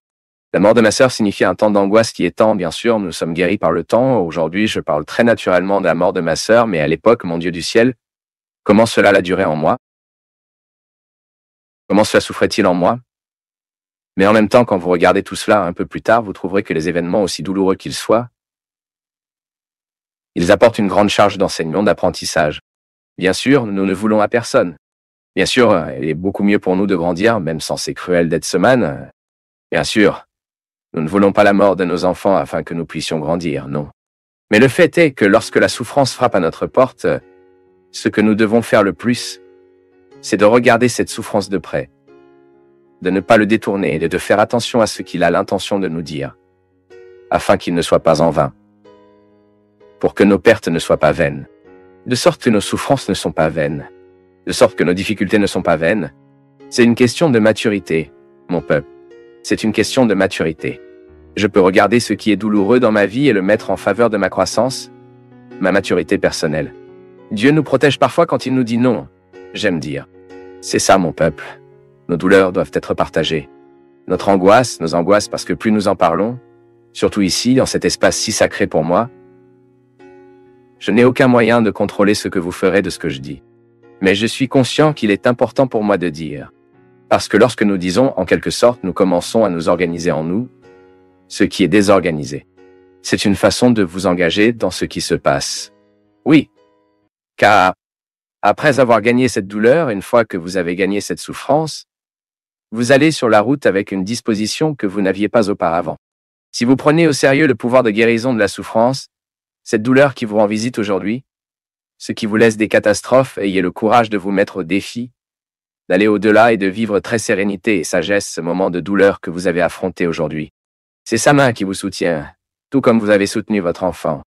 La mort de ma sœur signifiait un temps d'angoisse qui étant, bien sûr, nous sommes guéris par le temps. Aujourd'hui, je parle très naturellement de la mort de ma sœur, mais à l'époque, mon Dieu du ciel, comment cela l'a duré en moi? Comment cela souffrait-il en moi? Mais en même temps, quand vous regardez tout cela un peu plus tard, vous trouverez que les événements, aussi douloureux qu'ils soient, ils apportent une grande charge d'enseignement, d'apprentissage. Bien sûr, nous ne voulons à personne. Bien sûr, il est beaucoup mieux pour nous de grandir, même sans ces cruelles dettes semaines. Bien sûr, nous ne voulons pas la mort de nos enfants afin que nous puissions grandir, non. Mais le fait est que lorsque la souffrance frappe à notre porte, ce que nous devons faire le plus, c'est de regarder cette souffrance de près, de ne pas le détourner et de faire attention à ce qu'il a l'intention de nous dire, afin qu'il ne soit pas en vain, pour que nos pertes ne soient pas vaines, de sorte que nos souffrances ne sont pas vaines, de sorte que nos difficultés ne sont pas vaines. C'est une question de maturité, mon peuple. C'est une question de maturité. Je peux regarder ce qui est douloureux dans ma vie et le mettre en faveur de ma croissance, ma maturité personnelle. Dieu nous protège parfois quand il nous dit non. J'aime dire. C'est ça, mon peuple. Nos douleurs doivent être partagées. Notre angoisse, nos angoisses, parce que plus nous en parlons, surtout ici, dans cet espace si sacré pour moi, je n'ai aucun moyen de contrôler ce que vous ferez de ce que je dis. Mais je suis conscient qu'il est important pour moi de dire. Parce que lorsque nous disons, en quelque sorte, nous commençons à nous organiser en nous, ce qui est désorganisé. C'est une façon de vous engager dans ce qui se passe. Oui. Car, après avoir gagné cette douleur, une fois que vous avez gagné cette souffrance, vous allez sur la route avec une disposition que vous n'aviez pas auparavant. Si vous prenez au sérieux le pouvoir de guérison de la souffrance, cette douleur qui vous rend visite aujourd'hui, ce qui vous laisse des catastrophes, ayez le courage de vous mettre au défi, d'aller au-delà et de vivre très sérénité et sagesse ce moment de douleur que vous avez affronté aujourd'hui. C'est sa main qui vous soutient, tout comme vous avez soutenu votre enfant.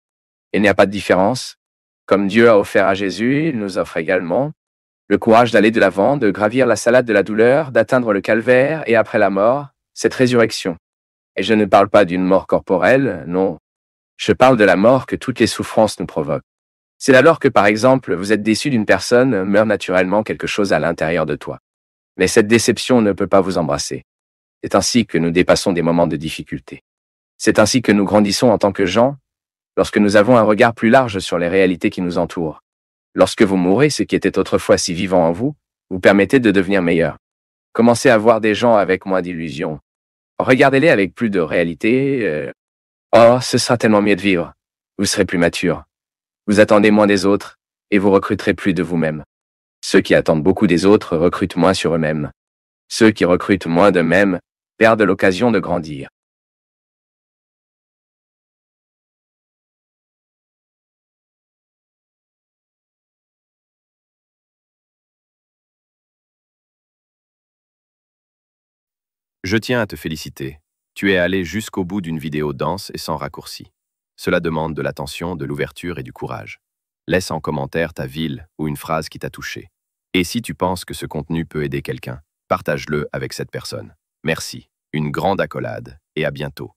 Il n'y a pas de différence. Comme Dieu a offert à Jésus, il nous offre également le courage d'aller de l'avant, de gravir la salade de la douleur, d'atteindre le calvaire et après la mort, cette résurrection. Et je ne parle pas d'une mort corporelle, non. Je parle de la mort que toutes les souffrances nous provoquent. C'est alors que, par exemple, vous êtes déçu d'une personne, meurt naturellement quelque chose à l'intérieur de toi. Mais cette déception ne peut pas vous embrasser. C'est ainsi que nous dépassons des moments de difficulté. C'est ainsi que nous grandissons en tant que gens, lorsque nous avons un regard plus large sur les réalités qui nous entourent. Lorsque vous mourrez, ce qui était autrefois si vivant en vous, vous permettez de devenir meilleur. Commencez à voir des gens avec moins d'illusions. Regardez-les avec plus de réalité. Oh, ce sera tellement mieux de vivre. Vous serez plus mature. Vous attendez moins des autres et vous recruterez plus de vous-même. Ceux qui attendent beaucoup des autres recrutent moins sur eux-mêmes. Ceux qui recrutent moins d'eux-mêmes perdent l'occasion de grandir. Je tiens à te féliciter. Tu es allé jusqu'au bout d'une vidéo dense et sans raccourci. Cela demande de l'attention, de l'ouverture et du courage. Laisse en commentaire ta ville ou une phrase qui t'a touché. Et si tu penses que ce contenu peut aider quelqu'un, partage-le avec cette personne. Merci, une grande accolade et à bientôt.